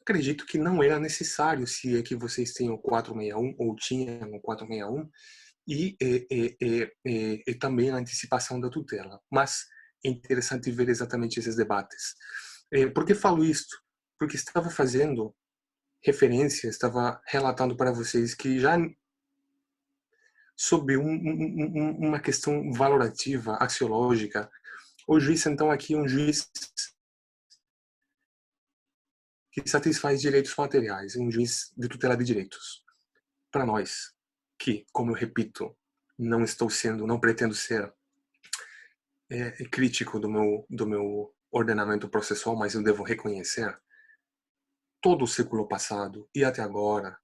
Acredito que não era necessário, se é que vocês têm o 461 ou tinham o 461 e também a antecipação da tutela. Mas é interessante ver exatamente esses debates. Por que falo isto? Porque estava fazendo referência, estava relatando para vocês que já sob uma questão valorativa, axiológica, o juiz, então, aqui é um juiz que satisfaz direitos materiais, um juiz de tutela de direitos. Para nós, que, como eu repito, não pretendo ser crítico do meu ordenamento processual, mas eu devo reconhecer, todo o século passado e até agora,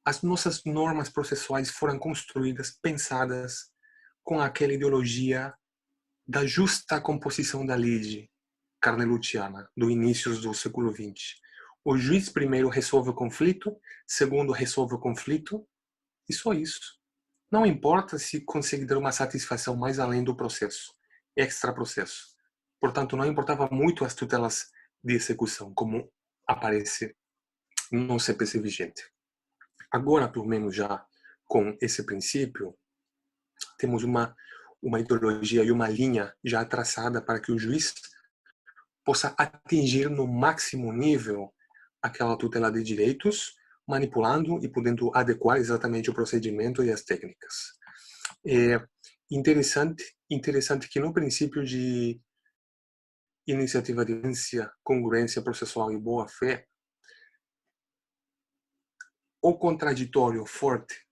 as nossas normas processuais foram construídas, pensadas com aquela ideologia da justa composição da lide carnelutiana, do início do século XX. O juiz primeiro resolve o conflito, segundo resolve o conflito, e só isso. Não importa se conseguir dar uma satisfação mais além do processo, extra processo. Portanto, não importava muito as tutelas de execução, como aparece no CPC vigente. Agora, pelo menos já com esse princípio, temos uma ideologia e uma linha já traçada para que o juiz possa atingir no máximo nível aquela tutela de direitos, manipulando e podendo adequar exatamente o procedimento e as técnicas. É interessante que no princípio de iniciativa de congruência processual e boa-fé, o contraditório forte,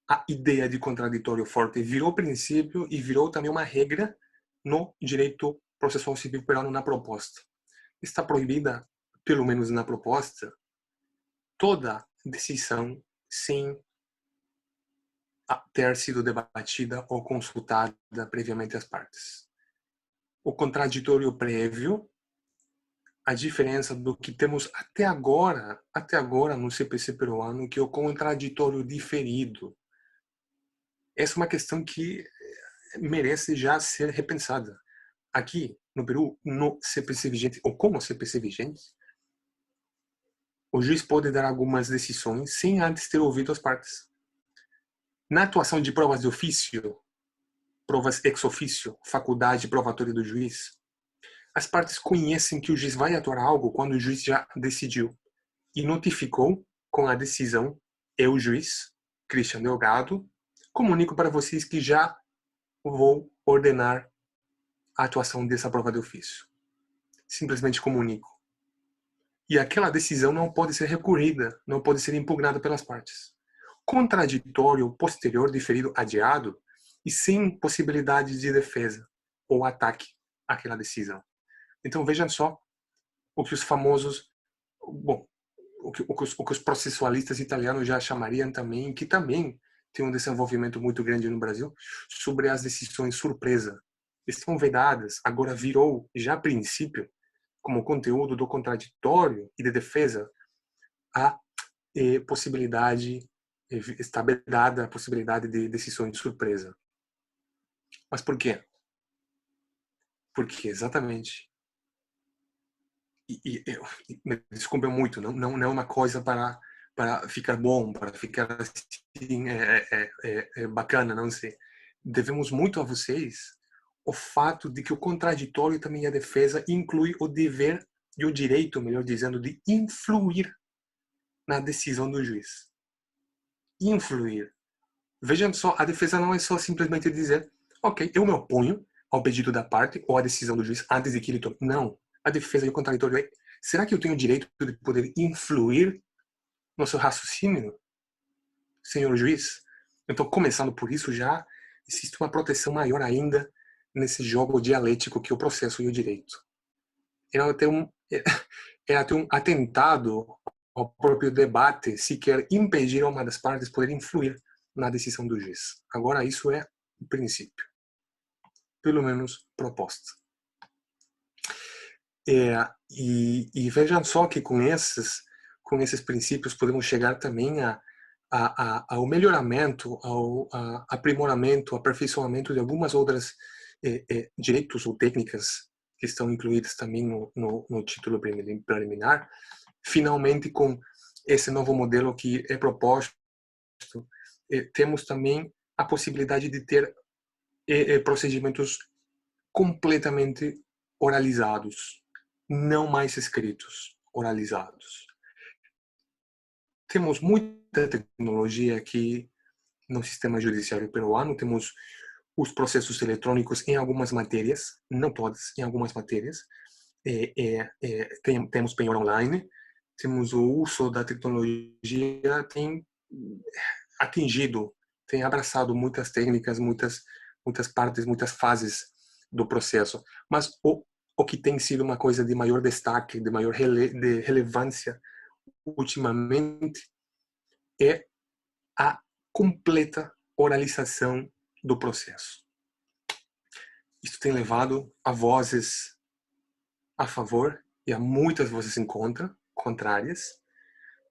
a ideia de contraditório forte virou princípio e virou também uma regra no direito processual civil penal na proposta. Está proibida, pelo menos na proposta, toda decisão sem ter sido debatida ou consultada previamente às partes. O contraditório prévio, a diferença do que temos até agora no CPC peruano, que é o contraditório diferido. Essa é uma questão que merece já ser repensada. Aqui, no Peru, no CPC vigente, ou como CPC vigente, o juiz pode dar algumas decisões sem antes ter ouvido as partes. Na atuação de provas de ofício, provas ex ofício, faculdade provatória do juiz, as partes conhecem que o juiz vai atuar algo quando o juiz já decidiu e notificou com a decisão. Eu, juiz, Christian Delgado, comunico para vocês que já vou ordenar a atuação dessa prova de ofício. Simplesmente comunico. E aquela decisão não pode ser recorrida, não pode ser impugnada pelas partes. Contraditório, posterior, diferido, adiado e sem possibilidade de defesa. ou ataque àquela decisão. Então vejam só o que os famosos, bom, o que os processualistas italianos já chamariam também, que também tem um desenvolvimento muito grande no Brasil, sobre as decisões surpresa. Estão vedadas, agora virou já a princípio, como conteúdo do contraditório e de defesa, a possibilidade, está vedada a possibilidade de decisões de surpresa. Mas por quê? Porque exatamente, me desculpa muito, não é uma coisa para ficar bom, para ficar assim, bacana, não sei. Devemos muito a vocês o fato de que o contraditório também a defesa inclui o dever e o direito, melhor dizendo, de influir na decisão do juiz. Influir. Vejam só, a defesa não é só simplesmente dizer, ok, eu me oponho ao pedido da parte ou à decisão do juiz antes de que ele tome. Não. A defesa e o contraditório é, será que eu tenho o direito de poder influir no seu raciocínio, senhor juiz? Então, começando por isso, já existe uma proteção maior ainda nesse jogo dialético que é o processo e o direito. É até um atentado ao próprio debate se quer impedir uma das partes poder influir na decisão do juiz. Agora, isso é o princípio, pelo menos proposta. E vejam só que com esses princípios podemos chegar também ao melhoramento, ao aprimoramento, aperfeiçoamento de algumas outras direitos ou técnicas que estão incluídas também no título preliminar. Finalmente, com esse novo modelo que é proposto, temos também a possibilidade de ter procedimentos completamente oralizados, não mais escritos, oralizados. Temos muita tecnologia aqui no sistema judiciário peruano, temos os processos eletrônicos em algumas matérias, não todas, em algumas matérias. Temos penhor online, temos o uso da tecnologia, tem atingido, tem abraçado muitas técnicas, muitas partes, muitas fases do processo. Mas o que tem sido uma coisa de maior destaque, de maior de relevância ultimamente, é a completa oralização do processo. Isso tem levado a vozes a favor e a muitas vozes em contra, contrárias,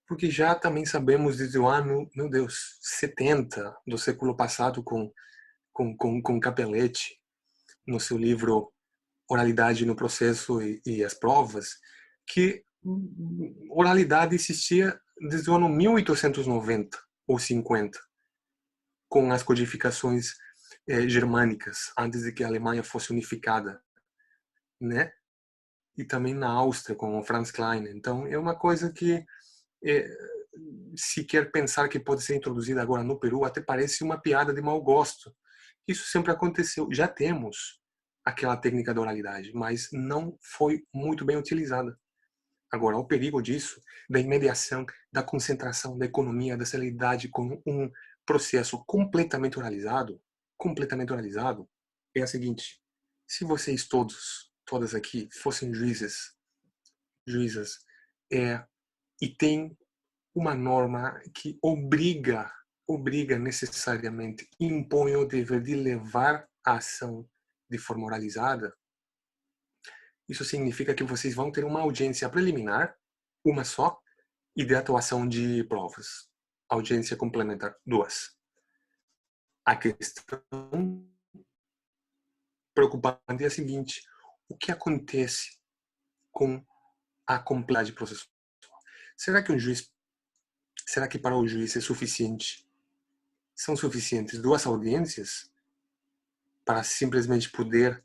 porque já também sabemos desde o ano, meu Deus, 70 do século passado com Capelletti, no seu livro Oralidade no Processo e as Provas, que oralidade existia desde o ano 1890 ou 50, com as codificações germânicas, antes de que a Alemanha fosse unificada, né? E também na Áustria, com o Franz Klein. Então, é uma coisa que, se quer pensar que pode ser introduzida agora no Peru, até parece uma piada de mau gosto. Isso sempre aconteceu. Já temos aquela técnica da oralidade, mas não foi muito bem utilizada. Agora, o perigo disso, da imediação, da concentração, da economia, da celeridade com um processo completamente oralizado, é a seguinte: se vocês todas aqui, fossem juízes, e tem uma norma que obriga necessariamente, impõe o dever de levar a ação de forma oralizada, isso significa que vocês vão ter uma audiência preliminar, uma só, e de atuação de provas. Audiência complementar, 2. A questão preocupante é a seguinte: o que acontece com a complexidade processual? Será que para o juiz são suficientes 2 audiências para simplesmente poder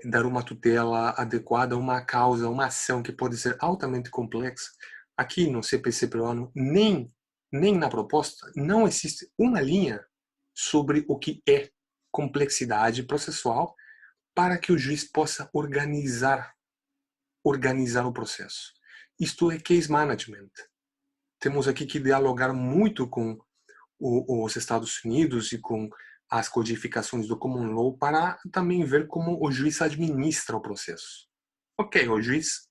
dar uma tutela adequada a uma causa, uma ação que pode ser altamente complexa? Aqui no CPC peruano, nem na proposta, não existe uma linha sobre o que é complexidade processual para que o juiz possa organizar o processo. Isto é case management. Temos aqui que dialogar muito com os Estados Unidos e com as codificações do Common Law para também ver como o juiz administra o processo. Ok, o juiz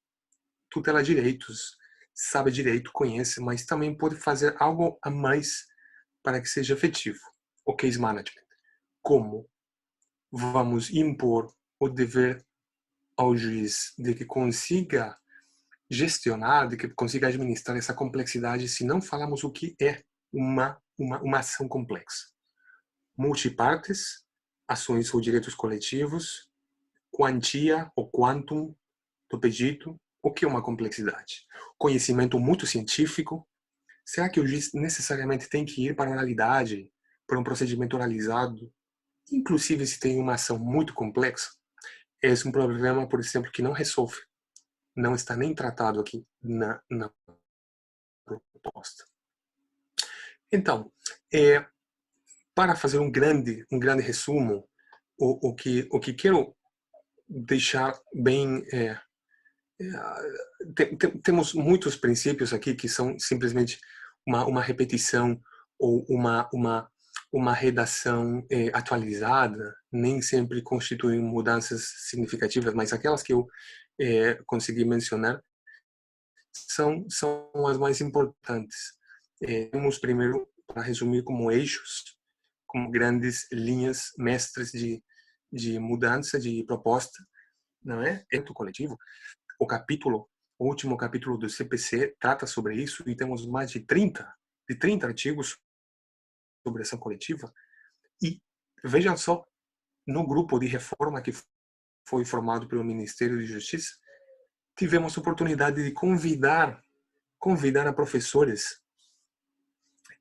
tutela direitos, sabe direito, conhece, mas também pode fazer algo a mais para que seja efetivo. O case management. Como vamos impor o dever ao juiz de que consiga gestionar, de que consiga administrar essa complexidade se não falamos o que é uma ação complexa. Multipartes, ações ou direitos coletivos, quantia ou quantum do pedido, o que é uma complexidade? Conhecimento muito científico. Será que o juiz necessariamente tem que ir para a oralidade, para um procedimento oralizado, inclusive se tem uma ação muito complexa? Esse é um problema, por exemplo, que não resolve, não está nem tratado aqui na proposta. Então, para fazer um grande resumo, o que quero deixar bem temos muitos princípios aqui que são simplesmente uma repetição ou uma redação atualizada, nem sempre constituem mudanças significativas, mas aquelas que eu consegui mencionar são as mais importantes. Temos primeiro, para resumir, como eixos, como grandes linhas mestres de mudança, de proposta, não é? Dentro do coletivo. O último capítulo do CPC trata sobre isso e temos mais de 30 artigos sobre ação coletiva. E vejam só, no grupo de reforma que foi formado pelo Ministério de Justiça, tivemos a oportunidade de convidar a professores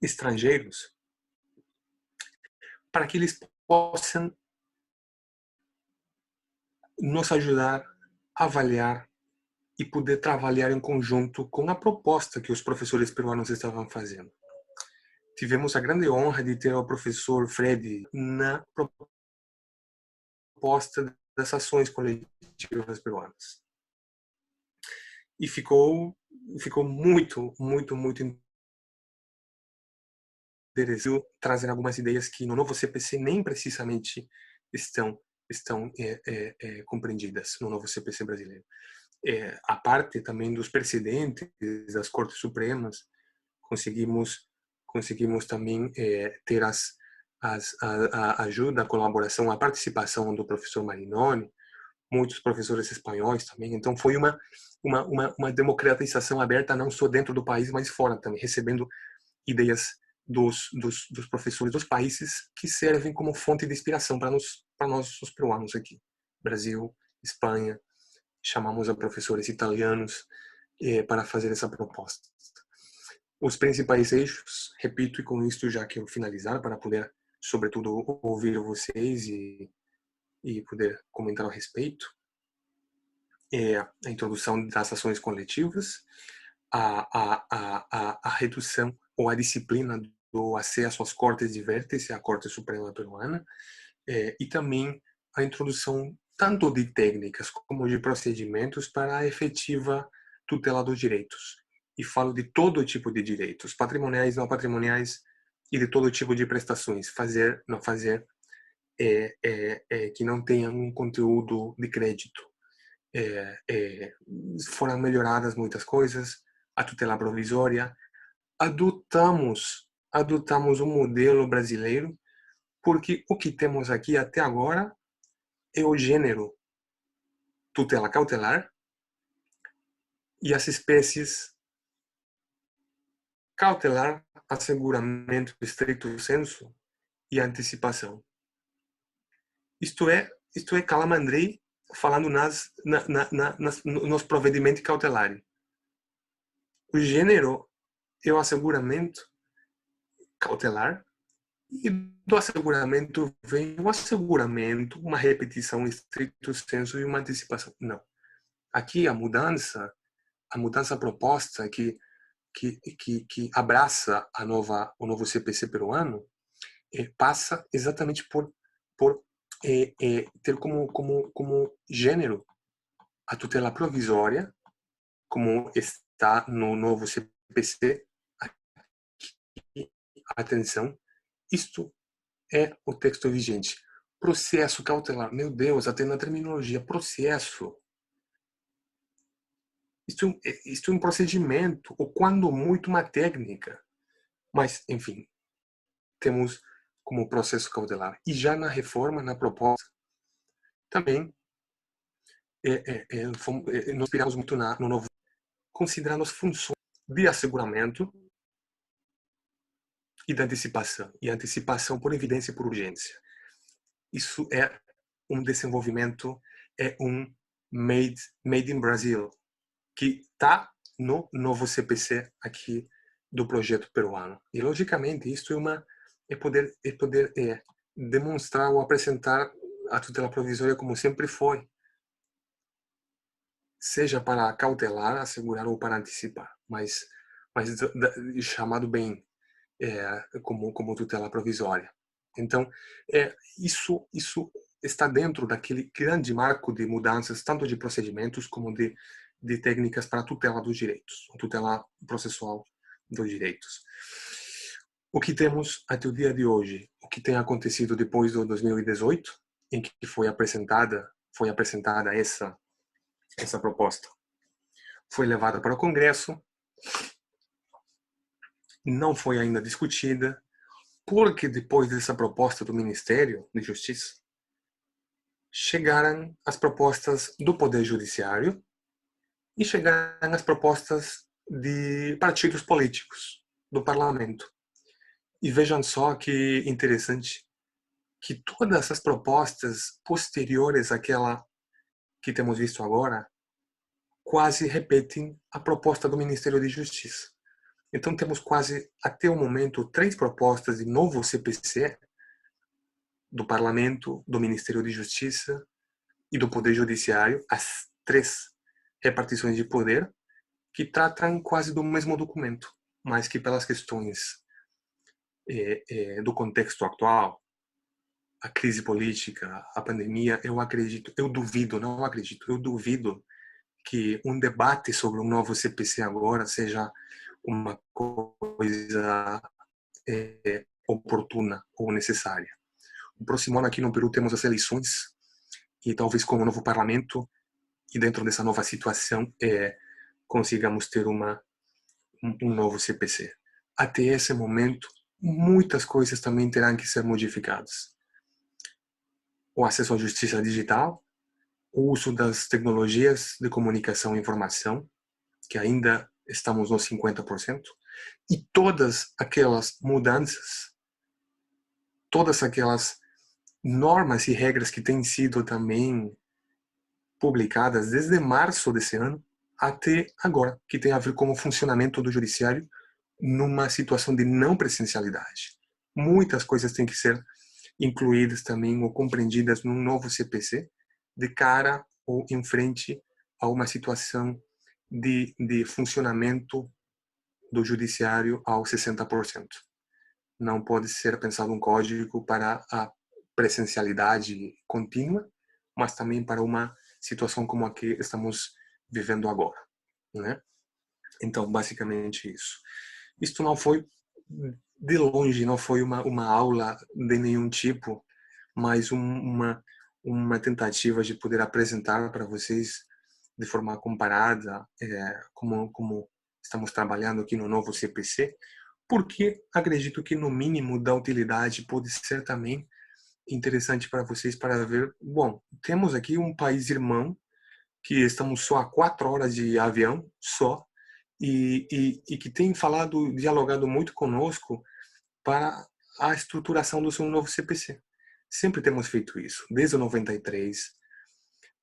estrangeiros para que eles possam nos ajudar a avaliar e poder trabalhar em conjunto com a proposta que os professores peruanos estavam fazendo. Tivemos a grande honra de ter o professor Fred na proposta das ações coletivas peruanas. E ficou muito interessante trazer algumas ideias que no novo CPC nem precisamente estão compreendidas no novo CPC brasileiro. A parte também dos precedentes das Cortes Supremas, conseguimos também ter a ajuda, a colaboração, a participação do professor Marinoni, muitos professores espanhóis também. Então foi uma democratização aberta não só dentro do país, mas fora também, recebendo ideias dos professores dos países que servem como fonte de inspiração para nós os peruanos aqui. Brasil, Espanha, chamamos a professores italianos para fazer essa proposta. Os principais eixos, repito, e com isto já quero finalizar, para poder, sobretudo, ouvir vocês e poder comentar a respeito, a introdução das ações coletivas, a redução ou a disciplina do acesso às cortes de vértice, à Corte Suprema Peruana, e também a introdução tanto de técnicas como de procedimentos para a efetiva tutela dos direitos. E falo de todo tipo de direitos, patrimoniais, não patrimoniais, e de todo tipo de prestações. Fazer, não fazer, que não tenham um conteúdo de crédito. Foram melhoradas muitas coisas, a tutela provisória. Adotamos um modelo brasileiro, porque o que temos aqui até agora é o gênero tutela cautelar e as espécies cautelar, asseguramento estricto sensu e antecipação. Isto é Calamandrei falando nos provedimentos cautelares. O gênero é o asseguramento cautelar e do asseguramento vem o asseguramento, uma repetição estricto sensu e uma antecipação. Não. Aqui a mudança proposta que abraça o novo CPC peruano passa exatamente por ter como gênero a tutela provisória, como está no novo CPC. Atenção, isto é o texto vigente. Processo cautelar, meu Deus, até na terminologia, processo. Isto é um procedimento, ou quando muito uma técnica. Mas, enfim, temos como processo cautelar. E já na reforma, na proposta, também nos inspiramos muito no novo, considerando as funções de asseguramento e da antecipação. E antecipação por evidência e por urgência. Isso é um desenvolvimento, é um made in Brazil, que está no novo CPC aqui do projeto peruano. E, logicamente, isso é poder demonstrar ou apresentar a tutela provisória como sempre foi, seja para cautelar, assegurar ou para antecipar, mas chamado bem como tutela provisória. Então, isso está dentro daquele grande marco de mudanças, tanto de procedimentos como de técnicas para a tutela dos direitos, a tutela processual dos direitos. O que temos até o dia de hoje, o que tem acontecido depois do 2018, em que foi apresentada essa proposta, foi levada para o Congresso, não foi ainda discutida, porque depois dessa proposta do Ministério de Justiça, chegaram as propostas do Poder Judiciário e chegaram as propostas de partidos políticos do Parlamento. E vejam só que interessante que todas essas propostas posteriores àquela que temos visto agora quase repetem a proposta do Ministério de Justiça. Então temos quase, até o momento, 3 propostas de novo CPC do Parlamento, do Ministério de Justiça e do Poder Judiciário, as 3 repartições de poder, que tratam quase do mesmo documento, mas que pelas questões do contexto atual, a crise política, a pandemia, eu duvido que um debate sobre um novo CPC agora seja uma coisa oportuna ou necessária. O próximo ano aqui no Peru temos as eleições e talvez com o novo parlamento e dentro dessa nova situação consigamos ter um novo CPC. Até esse momento, muitas coisas também terão que ser modificadas. O acesso à justiça digital, o uso das tecnologias de comunicação e informação, que ainda estamos nos 50%, e todas aquelas mudanças, todas aquelas normas e regras que têm sido também publicadas desde março desse ano até agora, que tem a ver com o funcionamento do judiciário numa situação de não presencialidade. Muitas coisas têm que ser incluídas também ou compreendidas num novo CPC de cara ou em frente a uma situação de funcionamento do judiciário ao 60%. Não pode ser pensado um código para a presencialidade contínua, mas também para uma situação como a que estamos vivendo agora, né? Então, basicamente isso. Isto não foi, de longe, não foi uma aula de nenhum tipo, mas uma tentativa de poder apresentar para vocês de forma comparada como estamos trabalhando aqui no novo CPC, porque acredito que no mínimo da utilidade pode ser também interessante para vocês para ver, bom, temos aqui um país irmão que estamos só a 4 horas de avião só e que tem dialogado muito conosco para a estruturação do seu novo CPC. Sempre temos feito isso, desde o 93,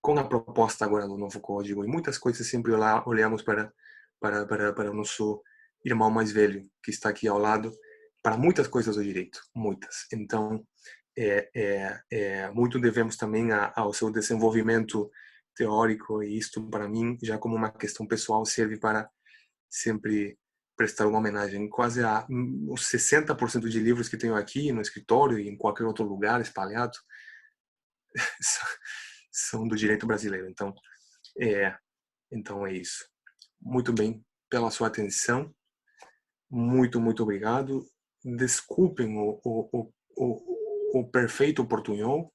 com a proposta agora do novo código, e muitas coisas sempre olhamos para o nosso irmão mais velho, que está aqui ao lado, para muitas coisas do direito, muitas. Então, muito devemos também ao seu desenvolvimento teórico, e isto, para mim, já como uma questão pessoal, serve para sempre prestar uma homenagem quase a os 60% de livros que tenho aqui no escritório e em qualquer outro lugar espalhado são do direito brasileiro. Então é isso. Muito bem pela sua atenção. Muito obrigado. Desculpem o perfeito portunhol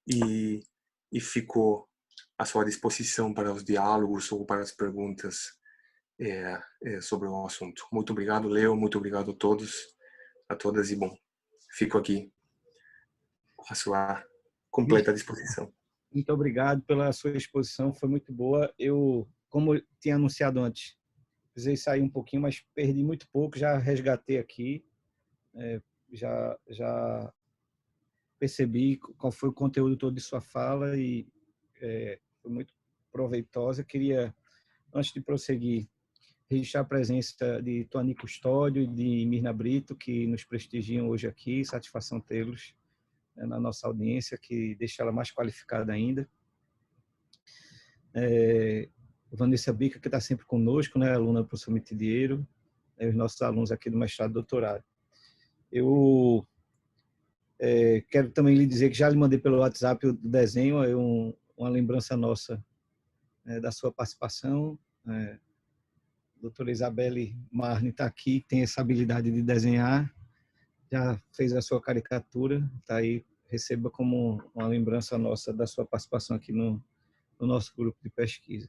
e fico à sua disposição para os diálogos ou para as perguntas sobre o assunto. Muito obrigado, Leo, muito obrigado a todas e bom, fico aqui à sua completa disposição. Muito obrigado pela sua exposição, foi muito boa. Eu, como eu tinha anunciado antes, precisei sair um pouquinho, mas perdi muito pouco, já resgatei aqui, já percebi qual foi o conteúdo todo de sua fala e foi muito proveitosa. Queria, antes de prosseguir, registrar a presença de Tuani Custódio e de Mirna Brito, que nos prestigiam hoje aqui. Satisfação tê-los na nossa audiência, que deixa ela mais qualificada ainda. Vanessa Bica, que está sempre conosco, né, aluna do professor Mitidiero, os nossos alunos aqui do mestrado e doutorado. Eu quero também lhe dizer que já lhe mandei pelo WhatsApp o desenho, uma lembrança nossa da sua participação. A doutora Isabelle Marni está aqui, tem essa habilidade de desenhar, já fez a sua caricatura, está aí, receba como uma lembrança nossa da sua participação aqui no nosso grupo de pesquisa.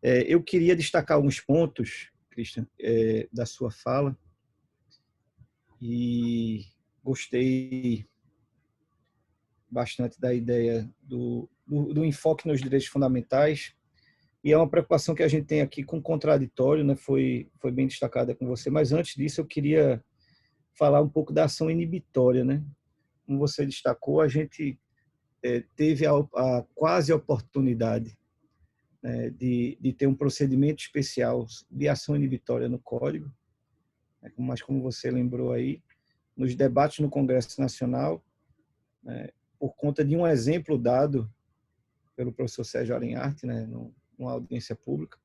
Eu queria destacar alguns pontos, Christian, da sua fala, e gostei bastante da ideia do enfoque nos direitos fundamentais, e é uma preocupação que a gente tem aqui com o contraditório, né? Foi bem destacada com você, mas antes disso eu queria falar um pouco da ação inibitória, né? Como você destacou, a gente teve a quase oportunidade de ter um procedimento especial de ação inibitória no Código, mas como você lembrou aí, nos debates no Congresso Nacional, por conta de um exemplo dado pelo professor Sérgio Arenhart, numa audiência pública,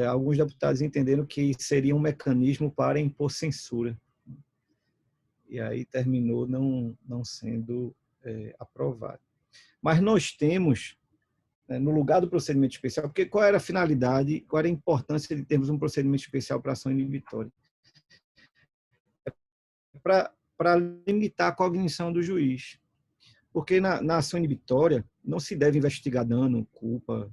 alguns deputados entenderam que seria um mecanismo para impor censura. E aí terminou não sendo aprovado. Mas nós temos, no lugar do procedimento especial, porque qual era a finalidade, qual era a importância de termos um procedimento especial para ação inibitória? Para limitar a cognição do juiz. Porque na ação inibitória não se deve investigar dano, culpa.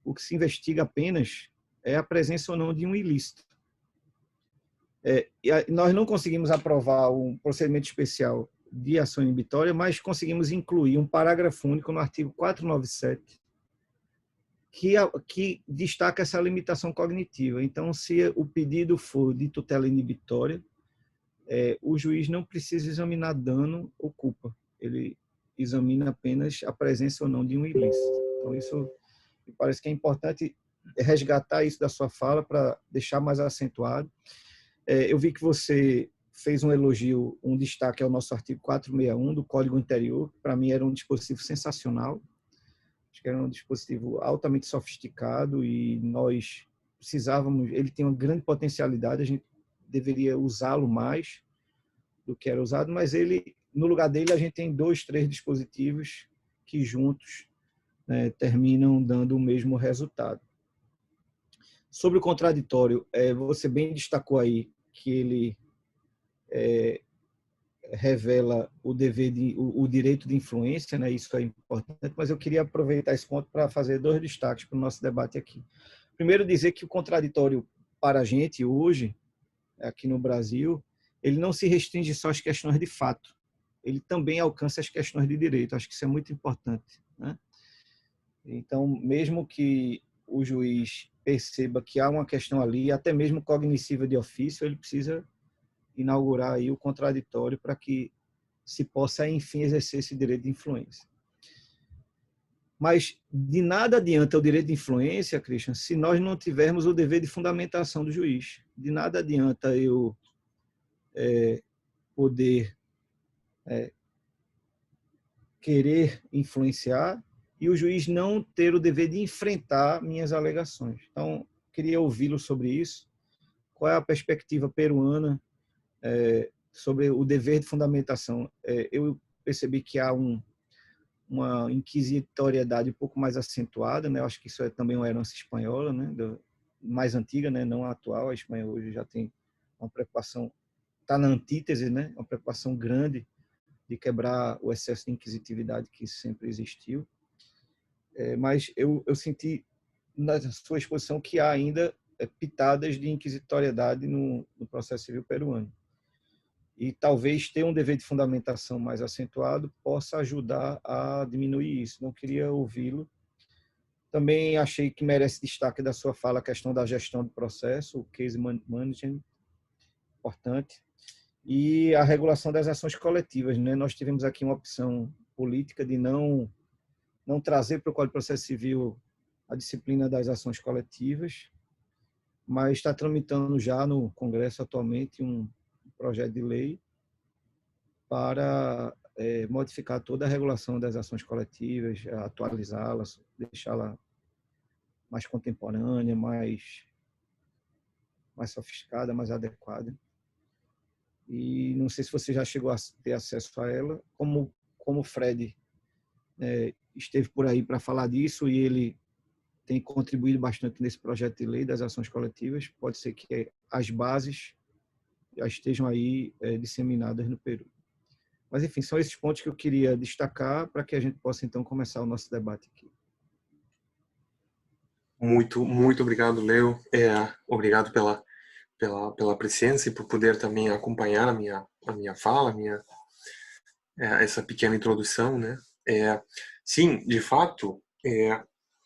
O que se investiga apenas é a presença ou não de um ilícito. Nós não conseguimos aprovar um procedimento especial de ação inibitória, mas conseguimos incluir um parágrafo único no artigo 497, que destaca essa limitação cognitiva. Então, se o pedido for de tutela inibitória, o juiz não precisa examinar dano ou culpa. Ele examina apenas a presença ou não de um ilícito. Então, isso me parece que é importante resgatar isso da sua fala para deixar mais acentuado. Eu vi que você fez um elogio, um destaque ao nosso artigo 461 do Código Interior. Para mim era um dispositivo sensacional. Acho que era um dispositivo altamente sofisticado e nós precisávamos, ele tem uma grande potencialidade, a gente deveria usá-lo mais do que era usado, mas no lugar dele a gente tem 2, 3 dispositivos que juntos terminam dando o mesmo resultado. Sobre o contraditório, você bem destacou aí que ele revela o direito de influência, né? Isso é importante, mas eu queria aproveitar esse ponto para fazer 2 destaques para o nosso debate aqui. Primeiro, dizer que o contraditório para a gente hoje, aqui no Brasil, ele não se restringe só às questões de fato, ele também alcança as questões de direito. Acho que isso é muito importante, né? Então, mesmo que o juiz perceba que há uma questão ali, até mesmo cognitiva de ofício, ele precisa inaugurar aí o contraditório para que se possa, enfim, exercer esse direito de influência. Mas de nada adianta o direito de influência, Christian, se nós não tivermos o dever de fundamentação do juiz. De nada adianta eu poder querer influenciar e o juiz não ter o dever de enfrentar minhas alegações. Então, queria ouvi-lo sobre isso. Qual é a perspectiva peruana sobre o dever de fundamentação? Eu percebi que há uma inquisitoriedade um pouco mais acentuada, né? Eu acho que isso é também uma herança espanhola, né? Mais antiga, né? Não atual. A Espanha hoje já tem uma preocupação, está na antítese, né? Uma preocupação grande de quebrar o excesso de inquisitividade que sempre existiu. Mas eu senti na sua exposição que há ainda pitadas de inquisitoriedade no processo civil peruano. E talvez ter um dever de fundamentação mais acentuado possa ajudar a diminuir isso. Não queria ouvi-lo. Também achei que merece destaque da sua fala a questão da gestão do processo, o case management, importante, e a regulação das ações coletivas, né? Nós tivemos aqui uma opção política de não trazer para o Código de Processo Civil a disciplina das ações coletivas, mas está tramitando já no Congresso atualmente um projeto de lei para modificar toda a regulação das ações coletivas, atualizá-las, deixá-la mais contemporânea, mais sofisticada, mais adequada. E não sei se você já chegou a ter acesso a ela, como o Fred esteve por aí para falar disso e ele tem contribuído bastante nesse projeto de lei das ações coletivas, pode ser que as bases já estejam aí disseminadas no Peru. Mas, enfim, são esses pontos que eu queria destacar para que a gente possa, então, começar o nosso debate aqui. Muito, muito obrigado, Leo. Obrigado pela presença e por poder também acompanhar a minha fala, essa pequena introdução, né? Sim, de fato,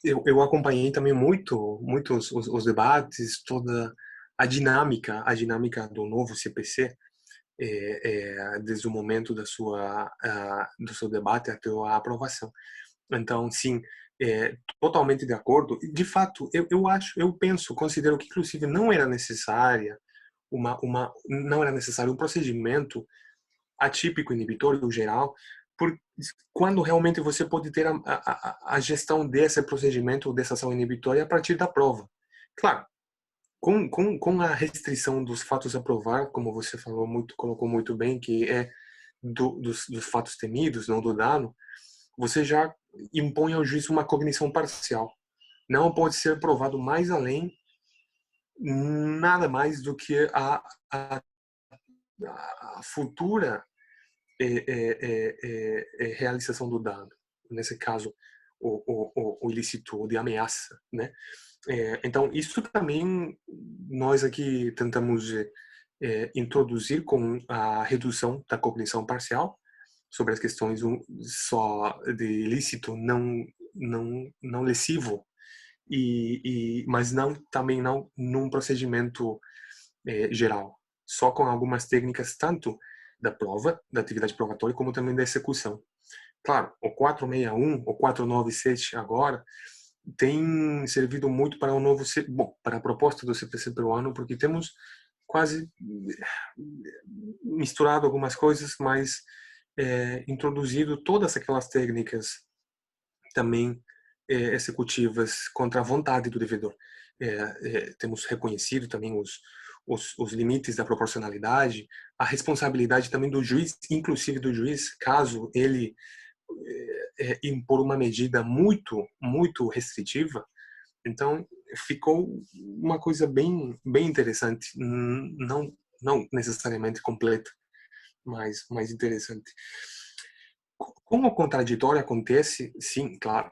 eu acompanhei também muito os debates, toda a dinâmica do novo CPC, desde o momento do seu debate até a aprovação. Então, sim, totalmente de acordo. De fato, eu penso, considero que inclusive não era necessária não era necessário um procedimento atípico inibitório geral, quando realmente você pode ter a gestão desse procedimento, dessa ação inibitória a partir da prova. Claro, com a restrição dos fatos a provar, como você colocou muito bem, que é dos fatos temidos, não do dano, você já impõe ao juiz uma cognição parcial. Não pode ser provado mais além nada mais do que a futura realização do dano. Nesse caso, o ilícito de ameaça, né? Então, isso também nós aqui tentamos introduzir com a redução da cognição parcial sobre as questões só de ilícito não lesivo mas também não num procedimento geral, só com algumas técnicas tanto da prova, da atividade probatória, como também da execução. Claro, o 461, o 497 agora tem servido muito para para a proposta do CPC peruano, porque temos quase misturado algumas coisas, mas introduzido todas aquelas técnicas também executivas contra a vontade do devedor. Temos reconhecido também os limites da proporcionalidade, a responsabilidade também do juiz, inclusive do juiz, caso ele impor uma medida muito restritiva. Então, ficou uma coisa bem interessante, não necessariamente completa, mas mais interessante. Como o contraditório acontece, sim, claro,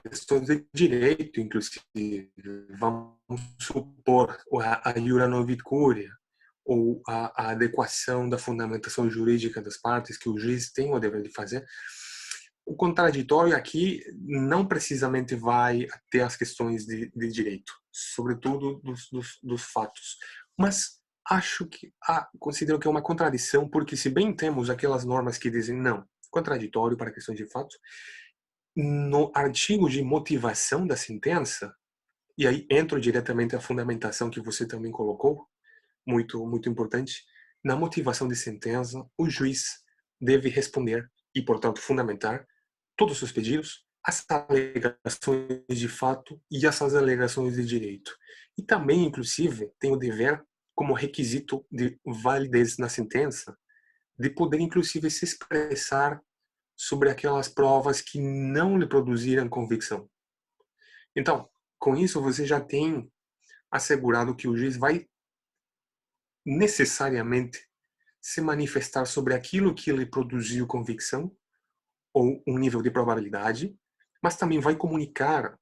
questões de direito, inclusive, vamos supor a iura novit curia, ou a adequação da fundamentação jurídica das partes que o juiz tem o dever de fazer. O contraditório aqui não precisamente vai ter as questões de direito, sobretudo dos fatos, mas considero que é uma contradição, porque se bem temos aquelas normas que dizem não, contraditório para questões de fatos, no artigo de motivação da sentença, e aí entra diretamente a fundamentação que você também colocou, muito importante, na motivação de sentença, o juiz deve responder e, portanto, fundamentar todos os pedidos, as alegações de fato e essas alegações de direito. E também, inclusive, tem o dever, como requisito de validez na sentença, de poder, inclusive, se expressar sobre aquelas provas que não lhe produziram convicção. Então, com isso, você já tem assegurado que o juiz vai necessariamente se manifestar sobre aquilo que lhe produziu convicção ou um nível de probabilidade, mas também vai comunicar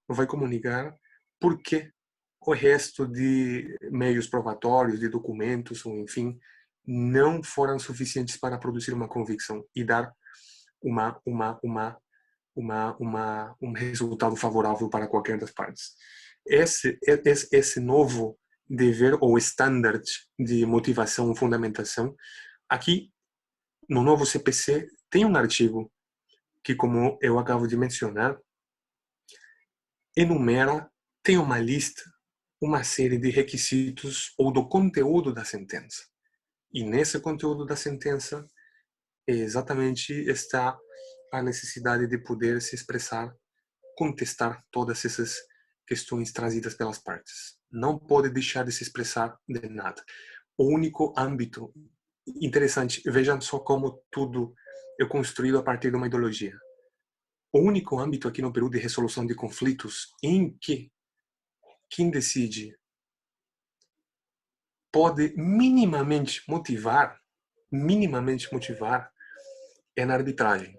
por que o resto de meios probatórios, de documentos, ou enfim, não foram suficientes para produzir uma convicção e dar uma, uma, uma, um resultado favorável para qualquer das partes. Esse novo dever ou standard de motivação e fundamentação, aqui no novo CPC tem um artigo que, como eu acabo de mencionar, enumera, tem uma lista, uma série de requisitos ou do conteúdo da sentença. E nesse conteúdo da sentença, exatamente está a necessidade de poder se expressar, contestar todas essas questões trazidas pelas partes. Não pode deixar de se expressar de nada. O único âmbito interessante, vejam só como tudo é construído a partir de uma ideologia. O único âmbito aqui no Peru de resolução de conflitos em que quem decide pode minimamente motivar, é na arbitragem.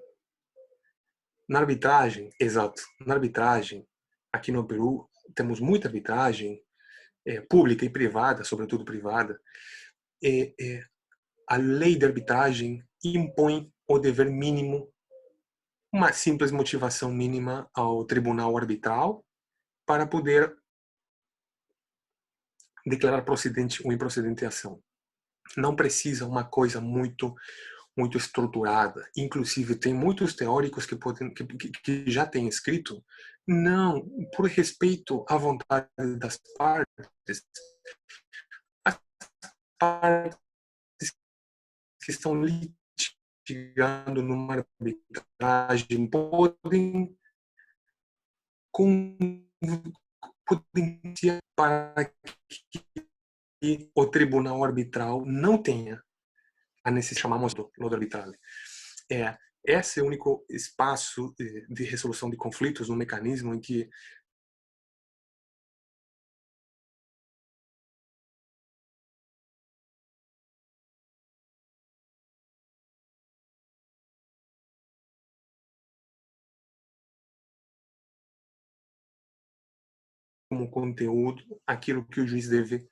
Na arbitragem, exato, na arbitragem, aqui no Peru, temos muita arbitragem, pública e privada, sobretudo privada. A lei de arbitragem impõe o dever mínimo, uma simples motivação mínima ao tribunal arbitral para poder declarar procedente ou improcedente a ação. Não precisa uma coisa muito estruturada. Inclusive, tem muitos teóricos que já têm escrito, não, por respeito à vontade das partes, as partes que estão litigando numa arbitragem podem para que o tribunal arbitral não tenha a necessidade, chamamos do lodo arbitral. Esse é o único espaço de resolução de conflitos, um mecanismo em que como conteúdo aquilo que o juiz deve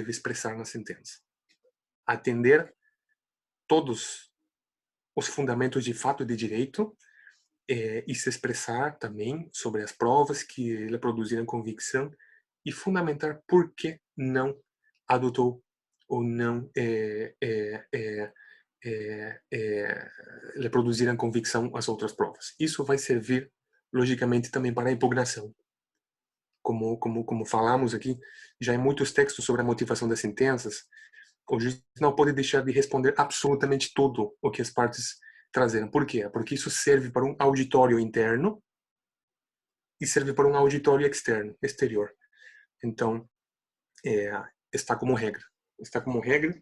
expressar na sentença. Atender todos os fundamentos de fato e de direito e se expressar também sobre as provas que ele produziram convicção e fundamentar por que não adotou ou não lhe produziram convicção as outras provas. Isso vai servir, logicamente, também para a impugnação. Como falamos aqui, já em muitos textos sobre a motivação das sentenças, o juiz não pode deixar de responder absolutamente tudo o que as partes trazeram. Por quê? Porque isso serve para um auditório interno e serve para um auditório exterior. Então, está como regra. Está como regra.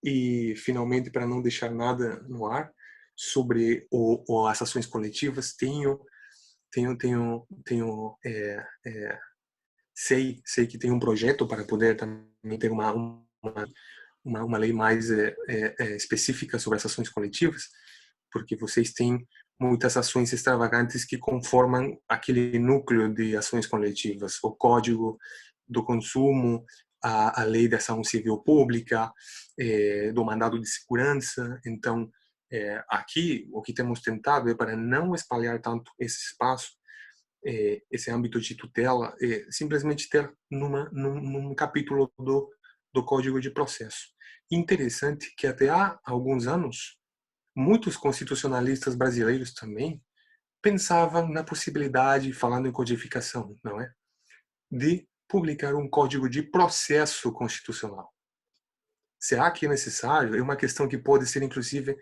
E, finalmente, para não deixar nada no ar, sobre as ações coletivas, sei que tem um projeto para poder também ter uma lei mais específica sobre as ações coletivas, porque vocês têm muitas ações extravagantes que conformam aquele núcleo de ações coletivas, o Código do Consumo, a Lei da Ação Civil Pública, do Mandado de Segurança. Então, aqui, o que temos tentado é para não espalhar tanto esse espaço, esse âmbito de tutela, simplesmente ter num capítulo do Código de Processo. Interessante que até há alguns anos, muitos constitucionalistas brasileiros também pensavam na possibilidade, falando em codificação, não é, de publicar um Código de Processo Constitucional. Será que é necessário? É uma questão que pode ser, inclusive,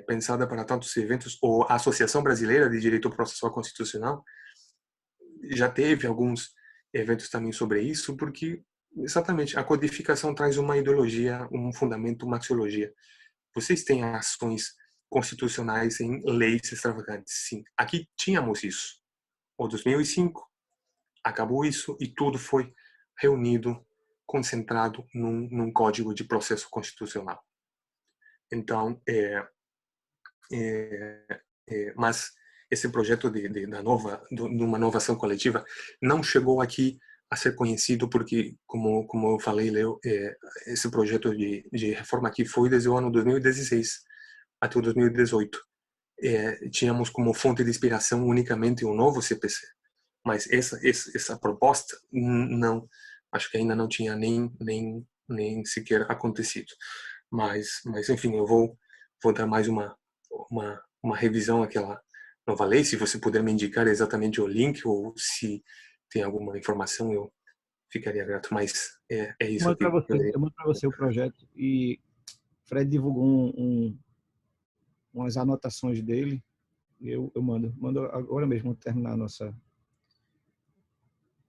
pensada para tantos eventos. Ou a Associação Brasileira de Direito Processual Constitucional já teve alguns eventos também sobre isso, porque, exatamente, a codificação traz uma ideologia, um fundamento, uma axiologia. Vocês têm ações constitucionais em leis extravagantes, sim. Aqui tínhamos isso. O 2005 acabou isso e tudo foi reunido concentrado num código de processo constitucional. Então, mas esse projeto de uma nova ação coletiva não chegou aqui a ser conhecido porque, como eu falei, Leo, esse projeto de reforma aqui foi desde o ano 2016 até o 2018. Tínhamos como fonte de inspiração unicamente o novo CPC, mas essa proposta não, acho que ainda não tinha nem sequer acontecido. Mas enfim, eu vou dar mais uma revisão àquela nova lei. Se você puder me indicar exatamente o link ou se tem alguma informação, eu ficaria grato. Mas é isso que Eu mando para você o projeto e Fred divulgou umas anotações dele. Eu mando agora mesmo terminar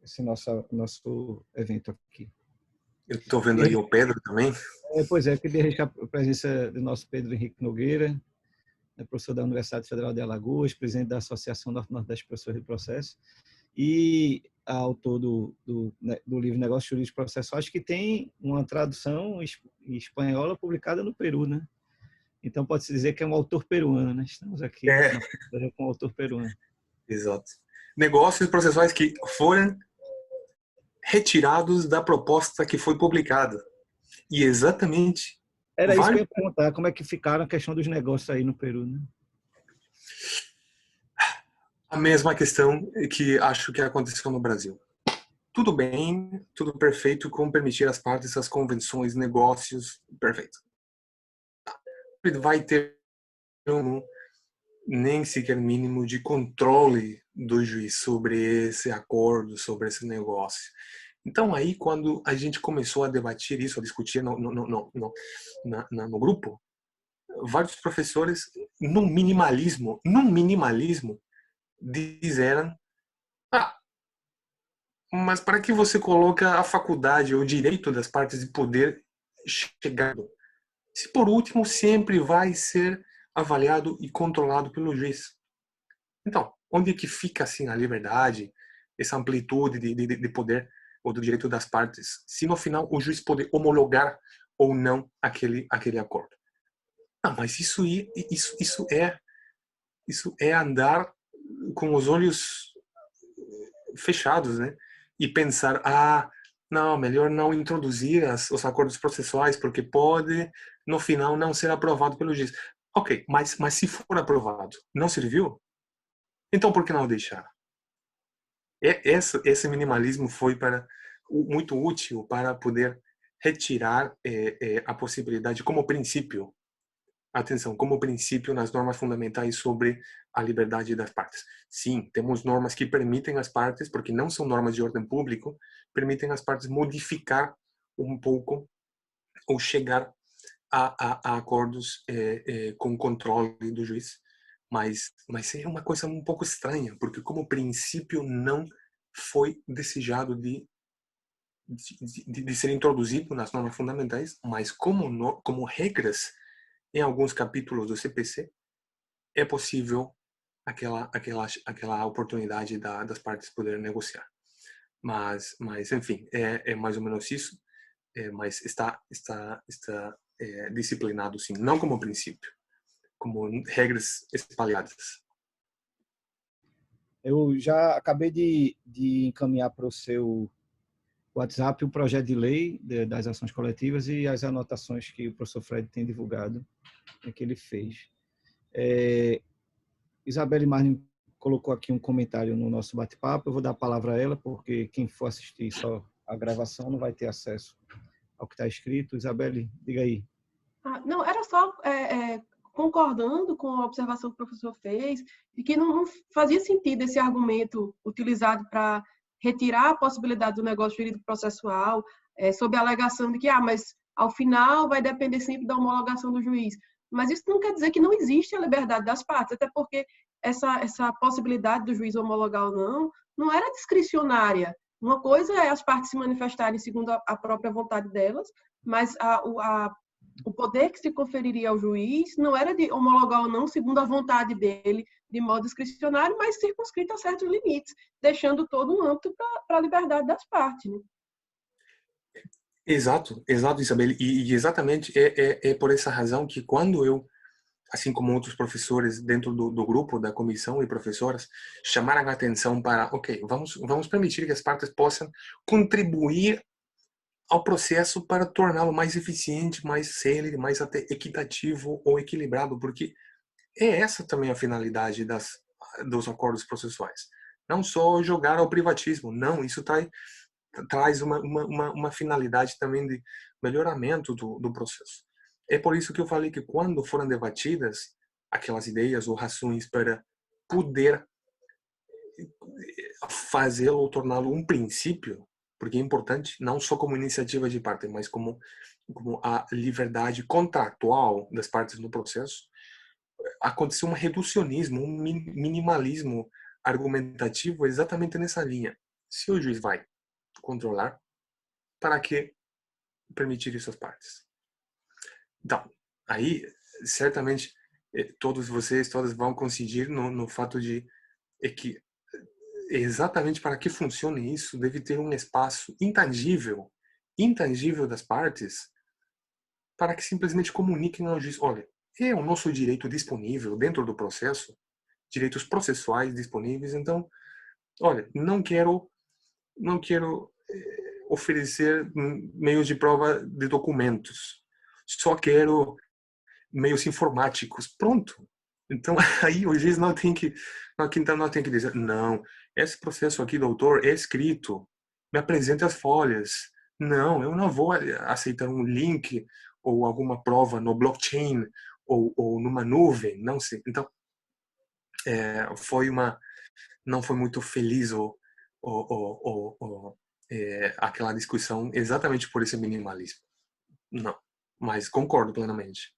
esse nosso evento aqui. Eu estou vendo aí o Pedro também. Pois é, queria registrar a presença do nosso Pedro Henrique Nogueira, professor da Universidade Federal de Alagoas, presidente da Associação Norte-Nordeste de Professores de Processo e autor do livro Negócios Jurídicos Processuais, que tem uma tradução espanhola publicada no Peru, né? Então pode-se dizer que é um autor peruano, né? Estamos aqui com um autor peruano. Exato. Negócios processuais que foram retirados da proposta que foi publicada. E exatamente... Era isso que eu ia perguntar, como é que ficaram a questão dos negócios aí no Peru, né? A mesma questão que acho que aconteceu no Brasil. Tudo bem, tudo perfeito, como permitir às partes as convenções, negócios, perfeito. Vai ter nem sequer mínimo de controle do juiz sobre esse acordo, sobre esse negócio. Então aí, quando a gente começou a debater isso, a discutir no grupo, vários professores, num minimalismo, disseram: mas para que você coloca a faculdade, o direito das partes de poder chegado? Se por último sempre vai ser avaliado e controlado pelo juiz. Então, onde é que fica assim a liberdade, essa amplitude de poder ou do direito das partes, se no final o juiz pode homologar ou não aquele acordo? Não, mas isso é andar com os olhos fechados, né? E pensar, não, melhor não introduzir os acordos processuais porque pode no final não ser aprovado pelo juiz. Ok, mas se for aprovado, não serviu? Então por que não deixar? Esse minimalismo foi muito útil para poder retirar a possibilidade como princípio, atenção, como princípio nas normas fundamentais sobre a liberdade das partes. Sim, temos normas que permitem às partes, porque não são normas de ordem público, permitem às partes modificar um pouco ou chegar a acordos com controle do juiz. Mas é uma coisa um pouco estranha, porque como princípio não foi desejado de ser introduzido nas normas fundamentais, mas como regras em alguns capítulos do CPC é possível aquela oportunidade das partes poderem negociar. Mas enfim, é mais ou menos isso. Mas está disciplinado, sim, não como princípio, como regras espalhadas. Eu já acabei de encaminhar para o seu WhatsApp o projeto de lei das ações coletivas e as anotações que o professor Fred tem divulgado, que ele fez. Isabelle Marne colocou aqui um comentário no nosso bate-papo. Eu vou dar a palavra a ela, porque quem for assistir só a gravação não vai ter acesso ao que está escrito. Isabelle, diga aí. Não, era só concordando com a observação que o professor fez, de que não fazia sentido esse argumento utilizado para retirar a possibilidade do negócio jurídico processual, sob a alegação de que, mas ao final vai depender sempre da homologação do juiz. Mas isso não quer dizer que não existe a liberdade das partes, até porque essa possibilidade do juiz homologar ou não era discricionária. Uma coisa é as partes se manifestarem segundo a própria vontade delas, mas o poder que se conferiria ao juiz não era de homologar ou não segundo a vontade dele, de modo discricionário, mas circunscrito a certos limites, deixando todo um âmbito para a liberdade das partes. Né? Exato, Isabel. E exatamente é por essa razão que quando eu, assim como outros professores dentro do grupo, da comissão e professoras, chamaram a atenção para, ok, vamos permitir que as partes possam contribuir ao processo para torná-lo mais eficiente, mais célere, mais até equitativo ou equilibrado, porque é essa também a finalidade dos acordos processuais. Não só jogar ao privatismo, não, isso traz uma finalidade também de melhoramento do processo. É por isso que eu falei que quando foram debatidas aquelas ideias ou rações para poder fazê-lo ou torná-lo um princípio, porque é importante não só como iniciativa de parte, mas como a liberdade contratual das partes no processo, aconteceu um reducionismo, um minimalismo argumentativo exatamente nessa linha. Se o juiz vai controlar, para que permitir isso às partes? Então, aí, certamente, todos vocês, todas vão coincidir no fato de que exatamente para que funcione isso, deve ter um espaço intangível das partes, para que simplesmente comuniquem ao juiz, olha, é o nosso direito disponível dentro do processo, direitos processuais disponíveis, então, olha, não quero oferecer meios de prova de documentos, só quero meios informáticos, pronto. Então, aí o juiz não tem que dizer, não, esse processo aqui, doutor, é escrito, me apresente as folhas. Não, eu não vou aceitar um link ou alguma prova no blockchain ou numa nuvem, não sei. Então, não foi muito feliz aquela discussão exatamente por esse minimalismo. Não, mas concordo plenamente.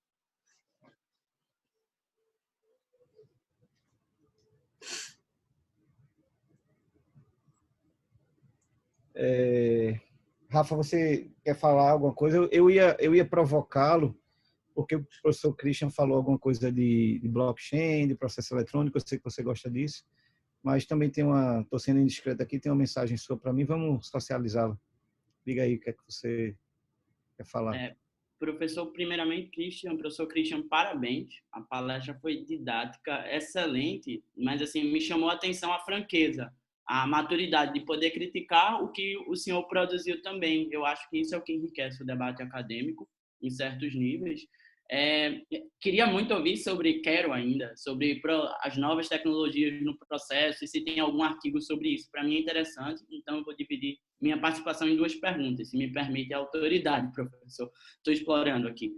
Rafa, você quer falar alguma coisa? Eu ia provocá-lo, porque o professor Christian falou alguma coisa de blockchain, de processo eletrônico, eu sei que você gosta disso, mas também estou sendo indiscreto aqui, tem uma mensagem sua para mim, vamos socializá-la. Diga aí o que é que você quer falar. Professor Christian, parabéns. A palestra foi didática, excelente, mas assim me chamou a atenção a franqueza, a maturidade de poder criticar o que o senhor produziu também. Eu acho que isso é o que enriquece o debate acadêmico em certos níveis. Queria muito ouvir sobre Quero ainda, sobre as novas tecnologias no processo e se tem algum artigo sobre isso. Para mim é interessante, então eu vou dividir minha participação em duas perguntas, se me permite a autoridade, professor. Estou explorando aqui.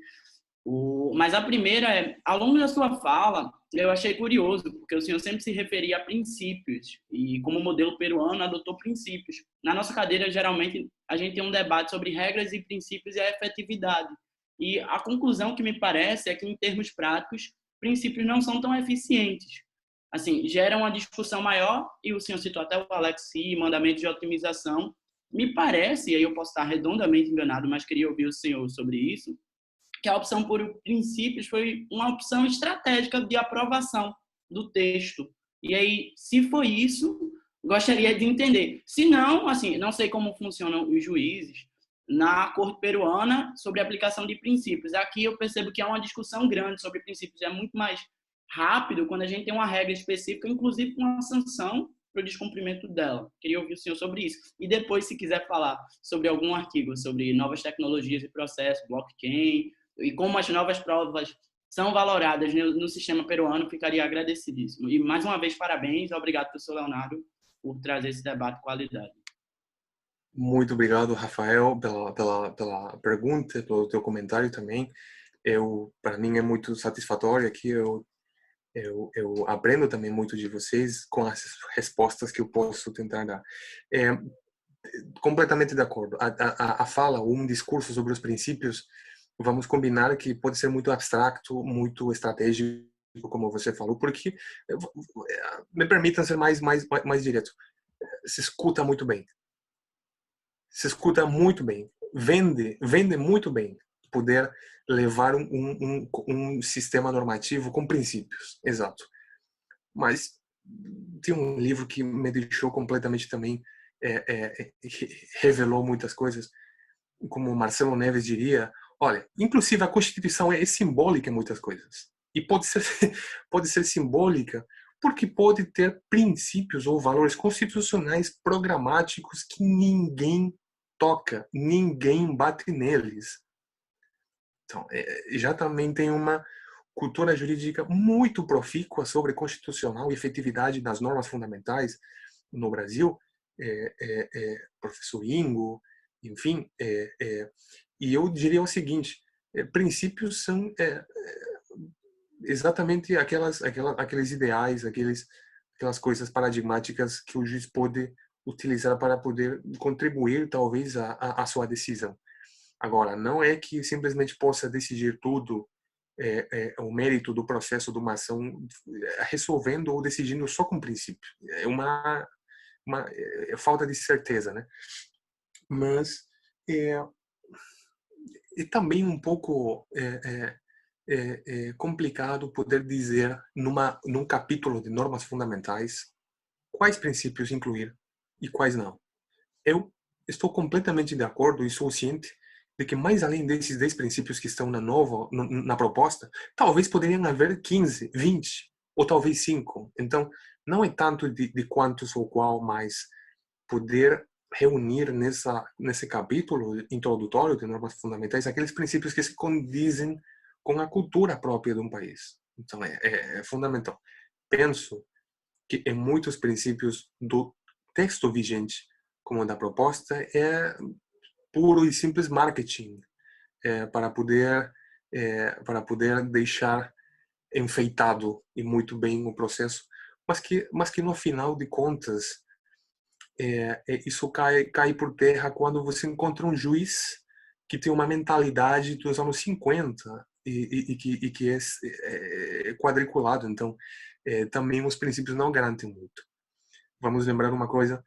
Mas a primeira é, ao longo da sua fala, eu achei curioso, porque o senhor sempre se referia a princípios, e como modelo peruano adotou princípios. Na nossa cadeira, geralmente, a gente tem um debate sobre regras e princípios e a efetividade. E a conclusão que me parece é que, em termos práticos, princípios não são tão eficientes. Assim, geram uma discussão maior, e o senhor citou até o Alexi, mandamentos de otimização. Me parece, e aí eu posso estar redondamente enganado, mas queria ouvir o senhor sobre isso, que a opção por princípios foi uma opção estratégica de aprovação do texto. E aí, se foi isso, gostaria de entender. Se não, assim, não sei como funcionam os juízes na corte peruana sobre a aplicação de princípios. Aqui eu percebo que há uma discussão grande sobre princípios. É muito mais rápido quando a gente tem uma regra específica, inclusive com uma sanção para o descumprimento dela. Queria ouvir o senhor sobre isso. E depois, se quiser falar sobre algum artigo sobre novas tecnologias e processos, blockchain, e como as novas provas são valoradas no sistema peruano, ficaria agradecidíssimo. E, mais uma vez, parabéns. Obrigado, professor Leonardo, por trazer esse debate de qualidade. Muito obrigado, Rafael, pela pergunta, pelo teu comentário também. Para mim é muito satisfatório aqui. Eu aprendo também muito de vocês com as respostas que eu posso tentar dar. Completamente de acordo. A fala, um discurso sobre os princípios, vamos combinar que pode ser muito abstrato, muito estratégico, como você falou, porque me permitam ser mais direto. Se escuta muito bem. Vende muito bem poder levar um sistema normativo com princípios, exato. Mas tem um livro que me deixou completamente também, revelou muitas coisas, como Marcelo Neves diria, olha, inclusive a Constituição é simbólica em muitas coisas. E pode ser, pode ser simbólica porque pode ter princípios ou valores constitucionais programáticos que ninguém toca, ninguém bate neles. Então, já também tem uma cultura jurídica muito profícua sobre constitucional e efetividade das normas fundamentais no Brasil, professor Ingo, enfim, e eu diria o seguinte: princípios são exatamente aqueles ideais, aquelas coisas paradigmáticas que o juiz pode utilizar para poder contribuir, talvez, à sua decisão. Agora, não é que simplesmente possa decidir tudo, o mérito do processo de uma ação, resolvendo ou decidindo só com princípio. É uma falta de certeza, né? Mas é também um pouco complicado poder dizer num capítulo de normas fundamentais quais princípios incluir e quais não. Eu estou completamente de acordo e sou ciente de que, mais além desses 10 princípios que estão na proposta, talvez poderiam haver 15, 20 ou talvez 5. Então, não é tanto de quantos ou qual, mas poder reunir nesse capítulo introdutório de normas fundamentais aqueles princípios que se condizem com a cultura própria de um país. Então, é fundamental. Penso que em muitos princípios do texto vigente, como da proposta, é puro e simples marketing, para poder deixar enfeitado e muito bem o processo, mas que no final de contas isso cai por terra quando você encontra um juiz que tem uma mentalidade dos anos 50 e que é quadriculado. Então, também os princípios não garantem muito. Vamos lembrar uma coisa: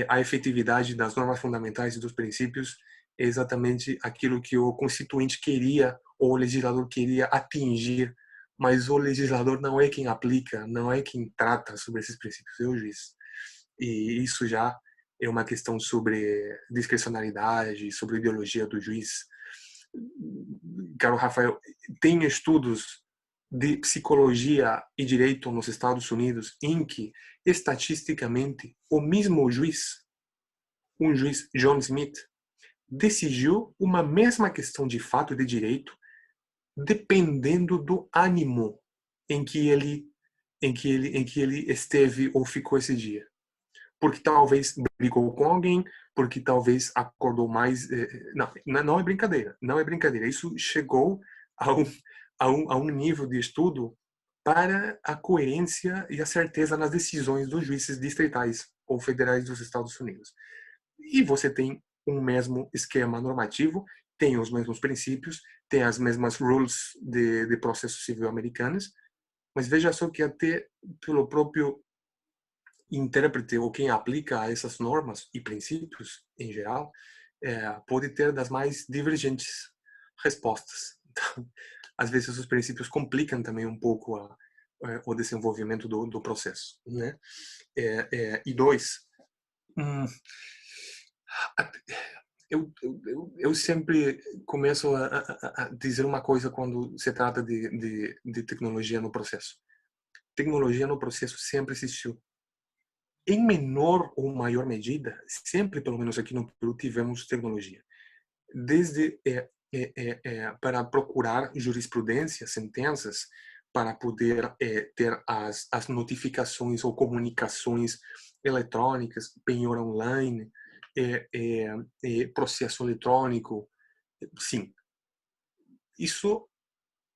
a efetividade das normas fundamentais e dos princípios é exatamente aquilo que o constituinte queria, ou o legislador queria atingir, mas o legislador não é quem aplica, não é quem trata sobre esses princípios, é o juiz. E isso já é uma questão sobre discricionalidade, sobre ideologia do juiz. Caro Rafael, tem estudos de psicologia e direito nos Estados Unidos em que, estatisticamente, o mesmo juiz, um juiz John Smith, decidiu uma mesma questão de fato e de direito dependendo do ânimo em que ele esteve ou ficou esse dia. Porque talvez brigou com alguém, porque talvez acordou mais. Não é brincadeira, não é brincadeira. Isso chegou a um nível de estudo para a coerência e a certeza nas decisões dos juízes distritais ou federais dos Estados Unidos. E você tem um mesmo esquema normativo, tem os mesmos princípios, tem as mesmas rules de processo civil americanas, mas veja só que até pelo próprio intérprete ou quem aplica a essas normas e princípios em geral pode ter das mais divergentes respostas. Então, às vezes os princípios complicam também um pouco o desenvolvimento do processo, né? E dois, eu sempre começo a dizer uma coisa quando se trata de tecnologia no processo. Tecnologia no processo sempre existiu. Em menor ou maior medida, sempre, pelo menos aqui no Peru, tivemos tecnologia. Desde para procurar jurisprudência, sentenças, para poder ter as notificações ou comunicações eletrônicas, penhor online, processo eletrônico. Sim, isso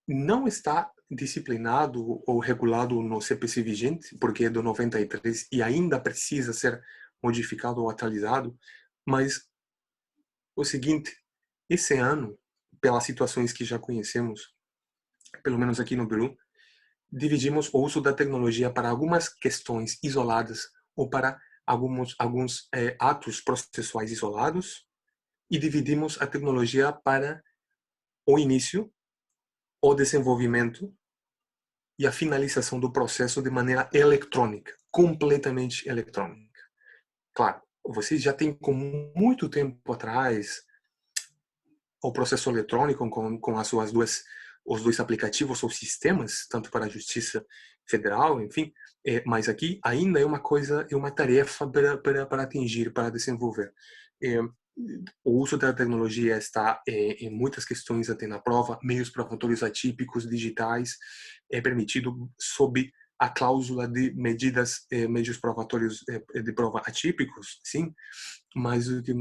não está disciplinado ou regulado no CPC vigente, porque é do 93 e ainda precisa ser modificado ou atualizado, mas o seguinte: esse ano, pelas situações que já conhecemos, pelo menos aqui no Peru, dividimos o uso da tecnologia para algumas questões isoladas ou para alguns atos processuais isolados, e dividimos a tecnologia para o início, o desenvolvimento e a finalização do processo de maneira eletrônica, completamente eletrônica. Claro, vocês já têm, com muito tempo atrás, o processo eletrônico com as suas os dois aplicativos ou sistemas, tanto para a Justiça Federal, enfim, mas aqui ainda é uma tarefa para atingir, para desenvolver. O uso da tecnologia está em muitas questões até na prova, meios probatórios atípicos digitais é permitido sob a cláusula de meios probatórios de prova atípicos, sim, mas o que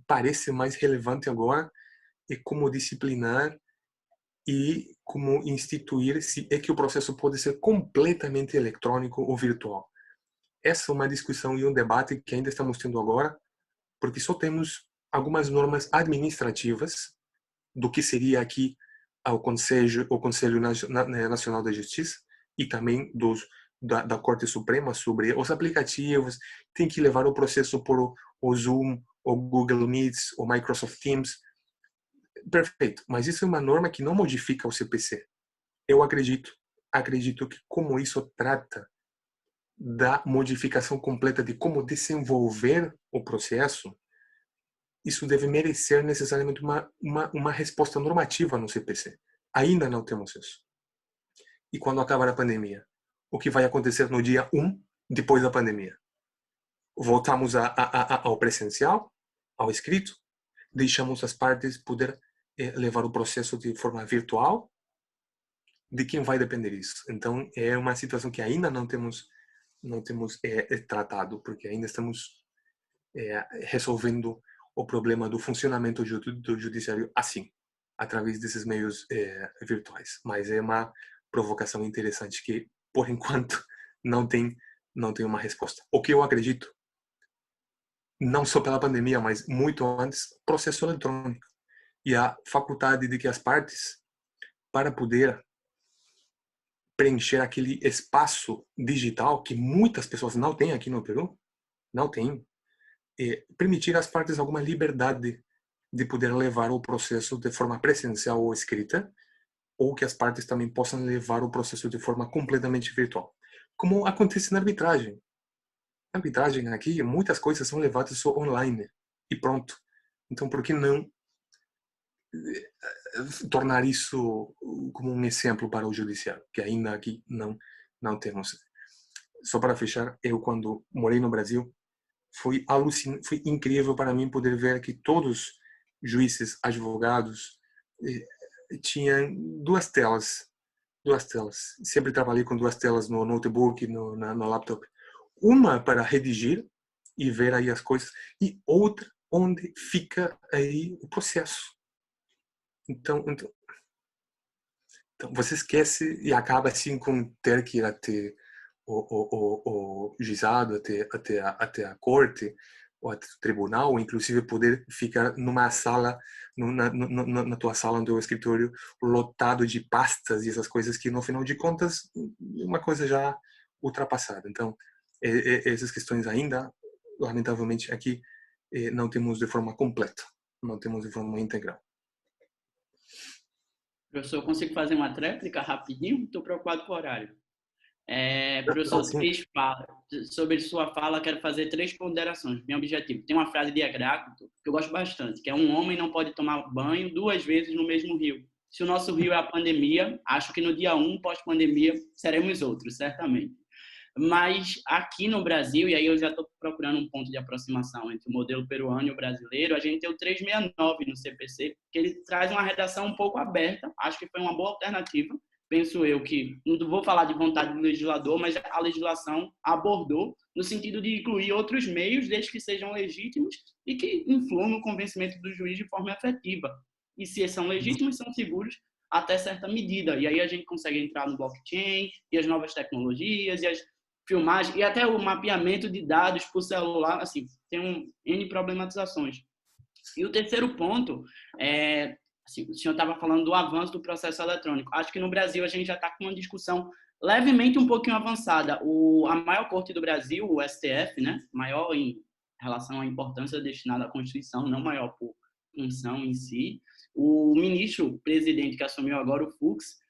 parece mais relevante agora é como disciplinar e como instituir se é que o processo pode ser completamente eletrônico ou virtual. Essa é uma discussão e um debate que ainda estamos tendo agora, porque só temos algumas normas administrativas do que seria aqui o Conselho Nacional da Justiça e também da Corte Suprema sobre os aplicativos, tem que levar o processo por o Zoom, o Google Meets, o Microsoft Teams. Perfeito, mas isso é uma norma que não modifica o CPC. Eu acredito que como isso trata da modificação completa de como desenvolver o processo, isso deve merecer necessariamente uma resposta normativa no CPC. Ainda não temos isso. E quando acabar a pandemia, o que vai acontecer no dia 1 depois da pandemia? Voltamos ao presencial, ao escrito, deixamos as partes poder levar o processo de forma virtual. De quem vai depender isso? Então é uma situação que ainda não temos tratado, porque ainda estamos resolvendo o problema do funcionamento do judiciário assim, através desses meios virtuais. Mas é uma provocação interessante que, por enquanto, não tem uma resposta. O que eu acredito, não só pela pandemia, mas muito antes, processo eletrônico e a faculdade de que as partes, para poder preencher aquele espaço digital que muitas pessoas não têm aqui no Peru, não têm, permitir às partes alguma liberdade de poder levar o processo de forma presencial ou escrita, ou que as partes também possam levar o processo de forma completamente virtual. Como acontece na arbitragem. Na arbitragem aqui, muitas coisas são levadas só online e pronto. Então, por que não tornar isso como um exemplo para o judiciário, que ainda aqui não temos. Só para fechar, eu quando morei no Brasil, foi incrível para mim poder ver que todos juízes, advogados, tinham duas telas. Sempre trabalhei com duas telas no notebook, no laptop. Uma para redigir e ver aí as coisas, e outra onde fica aí o processo. Então você esquece e acaba assim com ter que ir até o juizado, até a corte, ou até o tribunal, ou inclusive poder ficar numa sala, na tua sala, no teu escritório, lotado de pastas e essas coisas que, no final de contas, é uma coisa já ultrapassada. Então, essas questões ainda, lamentavelmente, aqui não temos de forma completa, não temos de forma integral. Professor, eu consigo fazer uma tréplica rapidinho? Estou preocupado com o horário. Professor, sobre sua fala, quero fazer 3 ponderações. Meu objetivo. Tem uma frase de Heráclito que eu gosto bastante, que é: um homem não pode tomar banho 2 vezes no mesmo rio. Se o nosso rio é a pandemia, acho que no dia 1, pós-pandemia, seremos outros, certamente. Mas aqui no Brasil, e aí eu já estou procurando um ponto de aproximação entre o modelo peruano e o brasileiro, a gente tem o 369 no CPC, que ele traz uma redação um pouco aberta, acho que foi uma boa alternativa. Penso eu que, não vou falar de vontade do legislador, mas a legislação abordou no sentido de incluir outros meios, desde que sejam legítimos e que influam no convencimento do juiz de forma efetiva. E se são legítimos, são seguros até certa medida. E aí a gente consegue entrar no blockchain e as novas tecnologias e as filmagens e até o mapeamento de dados por celular, assim, tem N problematizações. E o terceiro ponto é, assim, o senhor estava falando do avanço do processo eletrônico. Acho que no Brasil a gente já está com uma discussão levemente um pouquinho avançada. A maior corte do Brasil, o STF, né, maior em relação à importância destinada à Constituição, não maior por função em si. O ministro presidente que assumiu agora, o Fux,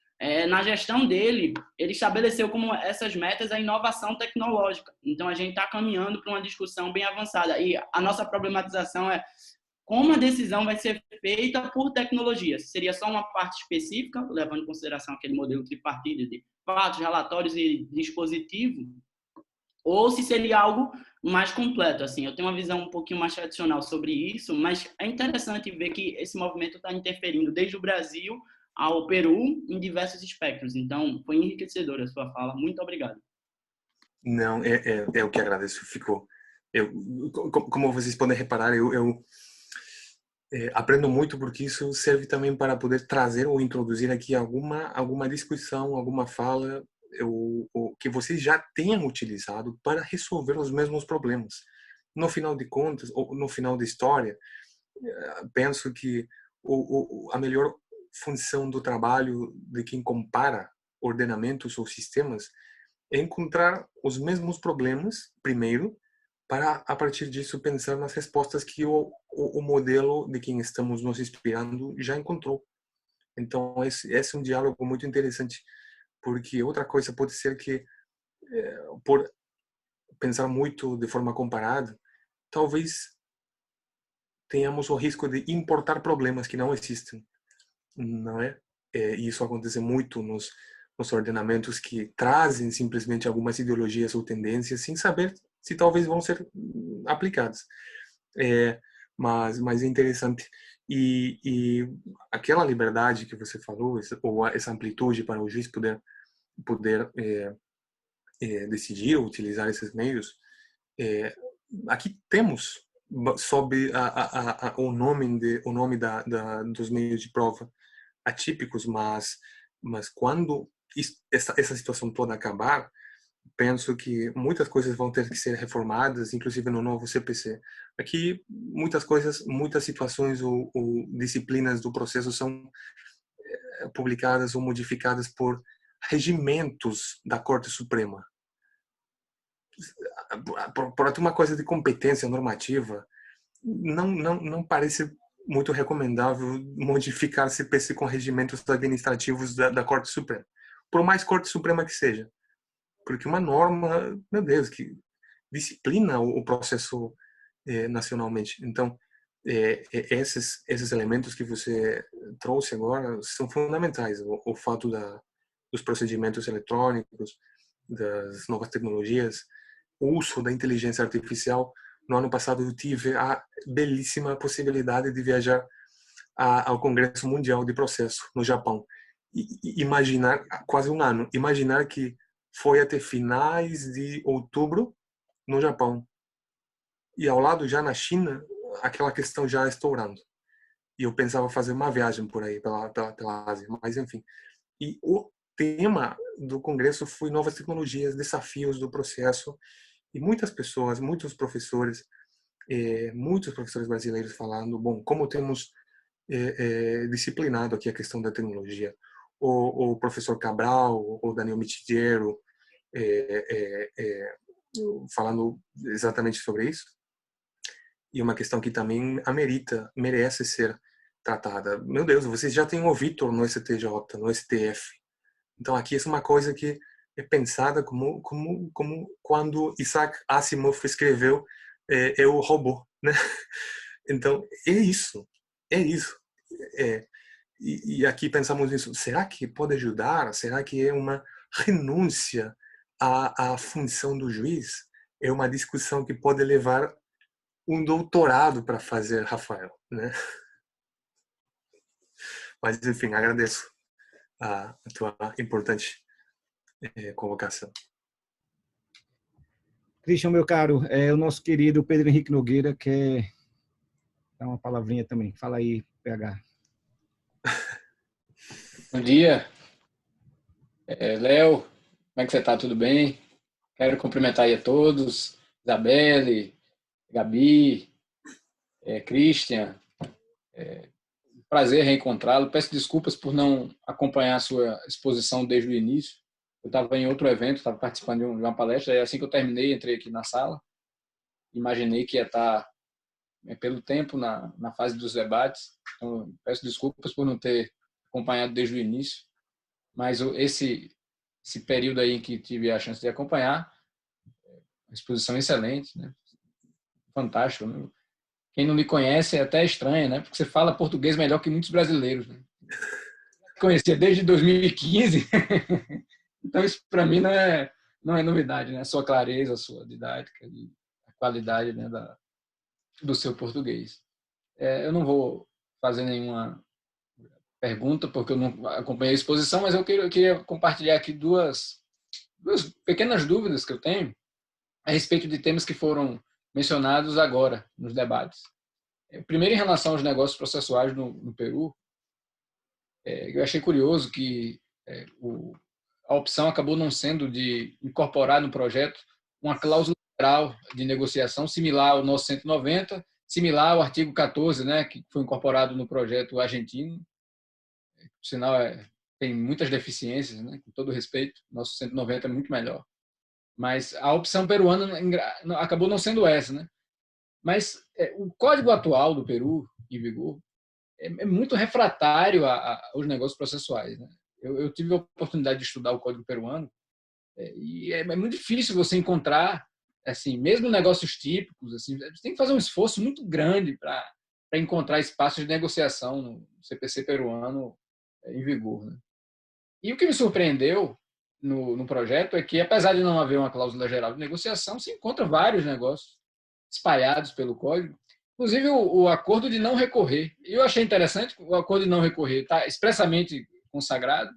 na gestão dele, ele estabeleceu como essas metas a inovação tecnológica. Então, a gente está caminhando para uma discussão bem avançada. E a nossa problematização é como a decisão vai ser feita por tecnologia. Seria só uma parte específica, levando em consideração aquele modelo tripartite de fatos, relatórios e dispositivo, ou se seria algo mais completo. Assim, eu tenho uma visão um pouquinho mais tradicional sobre isso, mas é interessante ver que esse movimento está interferindo desde o Brasil ao Peru em diversos espectros. Então, foi enriquecedora a sua fala. Muito obrigado. Não, é o que agradeço. Como vocês podem reparar, eu aprendo muito, porque isso serve também para poder trazer ou introduzir aqui alguma discussão, alguma fala que vocês já tenham utilizado para resolver os mesmos problemas. No final de contas, ou no final da história, penso que a melhor função do trabalho de quem compara ordenamentos ou sistemas é encontrar os mesmos problemas primeiro, para a partir disso pensar nas respostas que o modelo de quem estamos nos inspirando já encontrou. Então esse é um diálogo muito interessante, porque outra coisa pode ser que, por pensar muito de forma comparada, talvez tenhamos o risco de importar problemas que não existem, não é? E isso acontece muito nos ordenamentos que trazem simplesmente algumas ideologias ou tendências sem saber se talvez vão ser aplicadas. Mas é interessante. E aquela liberdade que você falou, ou essa amplitude para o juiz poder decidir ou utilizar esses meios, aqui temos sob o nome dos meios de prova atípicos, mas quando essa situação toda acabar, penso que muitas coisas vão ter que ser reformadas, inclusive no novo CPC. Aqui muitas situações ou disciplinas do processo são publicadas ou modificadas por regimentos da Corte Suprema. Por uma coisa de competência normativa, não parece muito recomendável modificar CPC com regimentos administrativos da Corte Suprema, por mais Corte Suprema que seja, porque uma norma, meu Deus, que disciplina o processo nacionalmente. Então, esses elementos que você trouxe agora são fundamentais. O fato dos procedimentos eletrônicos, das novas tecnologias, o uso da inteligência artificial. No ano passado eu tive a belíssima possibilidade de viajar ao Congresso Mundial de Processo no Japão. E imaginar, quase um ano, imaginar que foi até finais de outubro no Japão. E ao lado, já na China, aquela questão já estourando. E eu pensava fazer uma viagem por aí, pela Ásia, mas enfim. E o tema do congresso foi novas tecnologias, desafios do processo. E muitas pessoas, muitos professores brasileiros falando, bom, como temos disciplinado aqui a questão da tecnologia. O professor Cabral, o Daniel Mitidiero, falando exatamente sobre isso. E uma questão que também merece ser tratada. Meu Deus, vocês já têm o Vitor no STJ, no STF. Então aqui é uma coisa que é pensada como quando Isaac Asimov escreveu Eu, Robô, né? Então é isso. E aqui pensamos nisso. Será que pode ajudar? Será que é uma renúncia à função do juiz? É uma discussão que pode levar um doutorado para fazer, Rafael, né? Mas enfim, agradeço a tua importante convocação. Christian, meu caro, o nosso querido Pedro Henrique Nogueira quer dar uma palavrinha também. Fala aí, PH. Bom dia. Léo, como é que você está? Tudo bem? Quero cumprimentar aí a todos. Isabelle, Gabi, Christian. Prazer reencontrá-lo. Peço desculpas por não acompanhar a sua exposição desde o início. Eu estava em outro evento, estava participando de uma palestra, e assim que eu terminei, entrei aqui na sala. Imaginei que ia estar, pelo tempo, na fase dos debates. Então, peço desculpas por não ter acompanhado desde o início. Mas esse período aí em que tive a chance de acompanhar, uma exposição excelente, né? Fantástico, né? quem não lhe conhece é até estranha, né? Porque você fala português melhor que muitos brasileiros, né? Conhecia desde 2015, então isso para mim não é novidade, né? A sua clareza, a sua didática, a qualidade, né, do seu português. Eu não vou fazer nenhuma pergunta, porque eu não acompanhei a exposição, mas eu queria compartilhar aqui duas pequenas dúvidas que eu tenho a respeito de temas que foram mencionados agora nos debates. Primeiro, em relação aos negócios processuais no Peru, eu achei curioso que a opção acabou não sendo de incorporar no projeto uma cláusula geral de negociação similar ao nosso 190, similar ao artigo 14, né, que foi incorporado no projeto argentino. Por sinal, tem muitas deficiências, né, com todo respeito, nosso 190 é muito melhor. Mas a opção peruana acabou não sendo essa, né? Mas o código atual do Peru, em vigor, é muito refratário aos negócios processuais, né? Eu tive a oportunidade de estudar o código peruano e é muito difícil você encontrar, assim, mesmo negócios típicos, assim, você tem que fazer um esforço muito grande para encontrar espaços de negociação no CPC peruano em vigor, né? E o que me surpreendeu no projeto é que, apesar de não haver uma cláusula geral de negociação, se encontra vários negócios espalhados pelo código, inclusive o acordo de não recorrer. E eu achei interessante, o acordo de não recorrer está expressamente consagrado,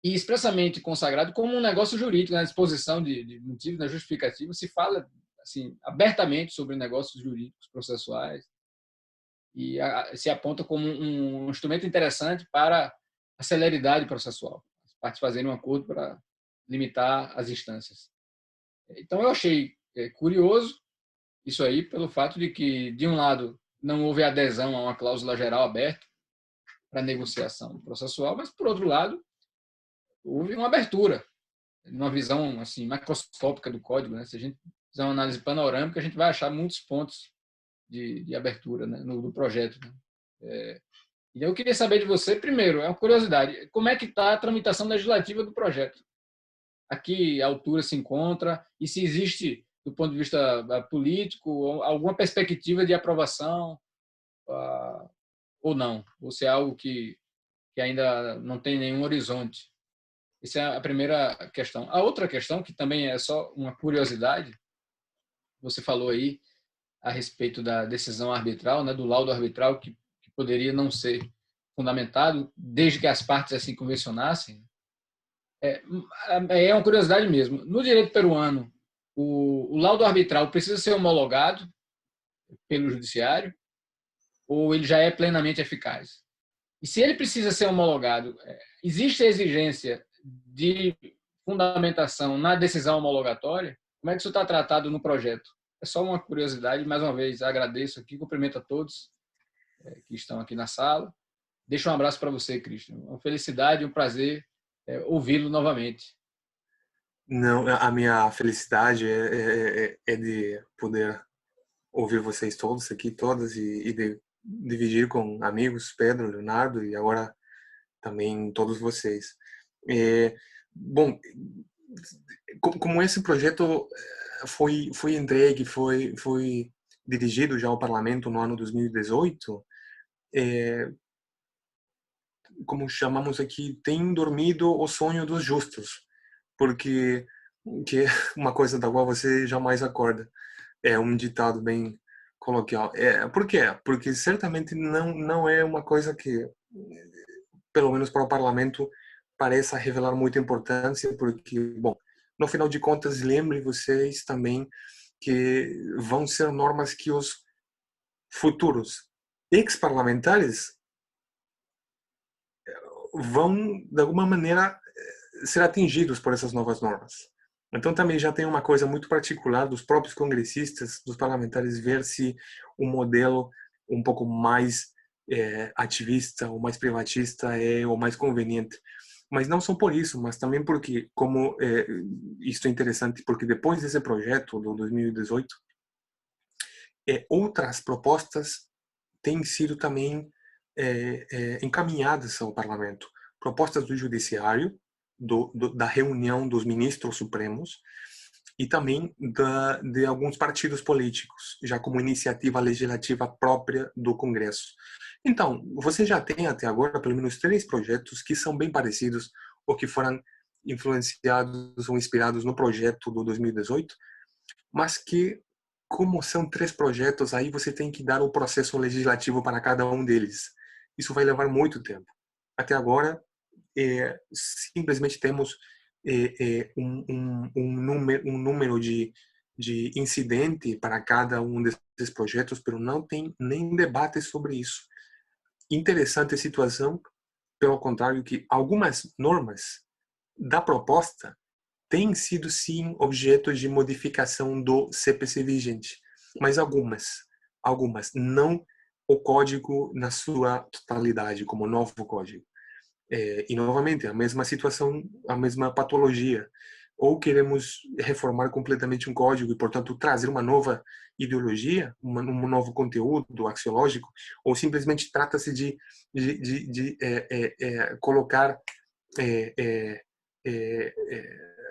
e expressamente consagrado como um negócio jurídico, na disposição de motivos, na justificativa, se fala assim, abertamente sobre negócios jurídicos processuais e se aponta como um instrumento interessante para a celeridade processual, as partes fazerem um acordo para limitar as instâncias. Então, eu achei curioso isso aí, pelo fato de que, de um lado, não houve adesão a uma cláusula geral aberta para negociação processual, mas, por outro lado, houve uma abertura, uma visão assim, macroscópica do código, né? Se a gente fizer uma análise panorâmica, a gente vai achar muitos pontos de abertura, né, no projeto, né? E eu queria saber de você, primeiro, é uma curiosidade, como é que está a tramitação legislativa do projeto? A que altura se encontra e se existe, do ponto de vista político, alguma perspectiva de aprovação ou não? Ou se é algo que ainda não tem nenhum horizonte? Essa é a primeira questão. A outra questão, que também é só uma curiosidade, você falou aí a respeito da decisão arbitral, né, do laudo arbitral, que poderia não ser fundamentado, desde que as partes assim convencionassem. É uma curiosidade mesmo. No direito peruano, o laudo arbitral precisa ser homologado pelo judiciário ou ele já é plenamente eficaz? E se ele precisa ser homologado, existe a exigência de fundamentação na decisão homologatória? Como é que isso está tratado no projeto? É só uma curiosidade. Mais uma vez, agradeço aqui, cumprimento a todos que estão aqui na sala. Deixo um abraço para você, Cristian. Uma felicidade e um prazer ouvi-lo novamente. Não, a minha felicidade é de poder ouvir vocês todos aqui, todas, e de dividir com amigos, Pedro, Leonardo e agora também todos vocês. Bom, como esse projeto foi entregue, foi dirigido já ao Parlamento no ano 2018, como chamamos aqui, tem dormido o sonho dos justos, porque que é uma coisa da qual você jamais acorda. É um ditado bem coloquial. Por quê? Porque certamente não é uma coisa que, pelo menos para o parlamento, pareça revelar muita importância, porque, bom, no final de contas, lembrem vocês também que vão ser normas que os futuros ex-parlamentares vão, de alguma maneira, ser atingidos por essas novas normas. Então também já tem uma coisa muito particular dos próprios congressistas, dos parlamentares, ver se um modelo um pouco mais ativista ou mais privatista é o mais conveniente. Mas não só por isso, mas também porque, como isso é interessante, porque depois desse projeto do 2018, outras propostas têm sido também encaminhadas ao parlamento. Propostas do judiciário, da reunião dos ministros supremos, e também de alguns partidos políticos, já como iniciativa legislativa própria do Congresso. Então, você já tem até agora pelo menos 3 projetos que são bem parecidos ou que foram influenciados ou inspirados no projeto do 2018, mas que, como são 3 projetos, aí você tem que dar o processo legislativo para cada um deles. Isso vai levar muito tempo. Até agora, simplesmente temos um número de incidente para cada um desses projetos, mas não tem nem debate sobre isso. Interessante a situação, pelo contrário, que algumas normas da proposta têm sido, sim, objeto de modificação do CPC vigente, mas algumas, não o código na sua totalidade, como novo código. E, novamente, a mesma situação, a mesma patologia. Ou queremos reformar completamente um código e, portanto, trazer uma nova ideologia, um novo conteúdo axiológico, ou simplesmente trata-se de colocar,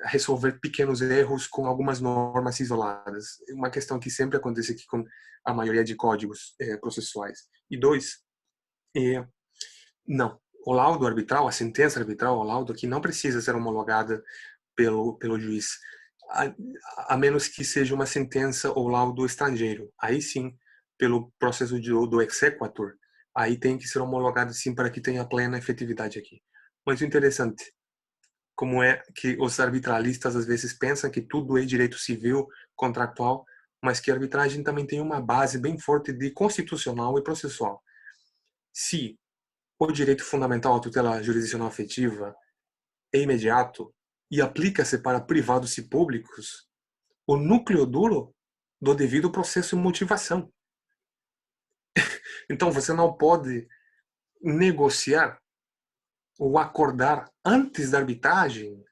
resolver pequenos erros com algumas normas isoladas. Uma questão que sempre acontece aqui com a maioria de códigos processuais. E 2, não. O laudo arbitral, a sentença arbitral, o laudo aqui não precisa ser homologada pelo juiz, a menos que seja uma sentença ou laudo estrangeiro. Aí sim, pelo processo do exequatur, aí tem que ser homologado sim para que tenha plena efetividade aqui. Mas o interessante, como é que os arbitralistas às vezes pensam que tudo é direito civil, contratual, mas que a arbitragem também tem uma base bem forte de constitucional e processual. Se o direito fundamental à tutela jurisdicional afetiva é imediato e aplica-se para privados e públicos, o núcleo duro do devido processo e motivação. Então, você não pode negociar ou acordar antes da arbitragem.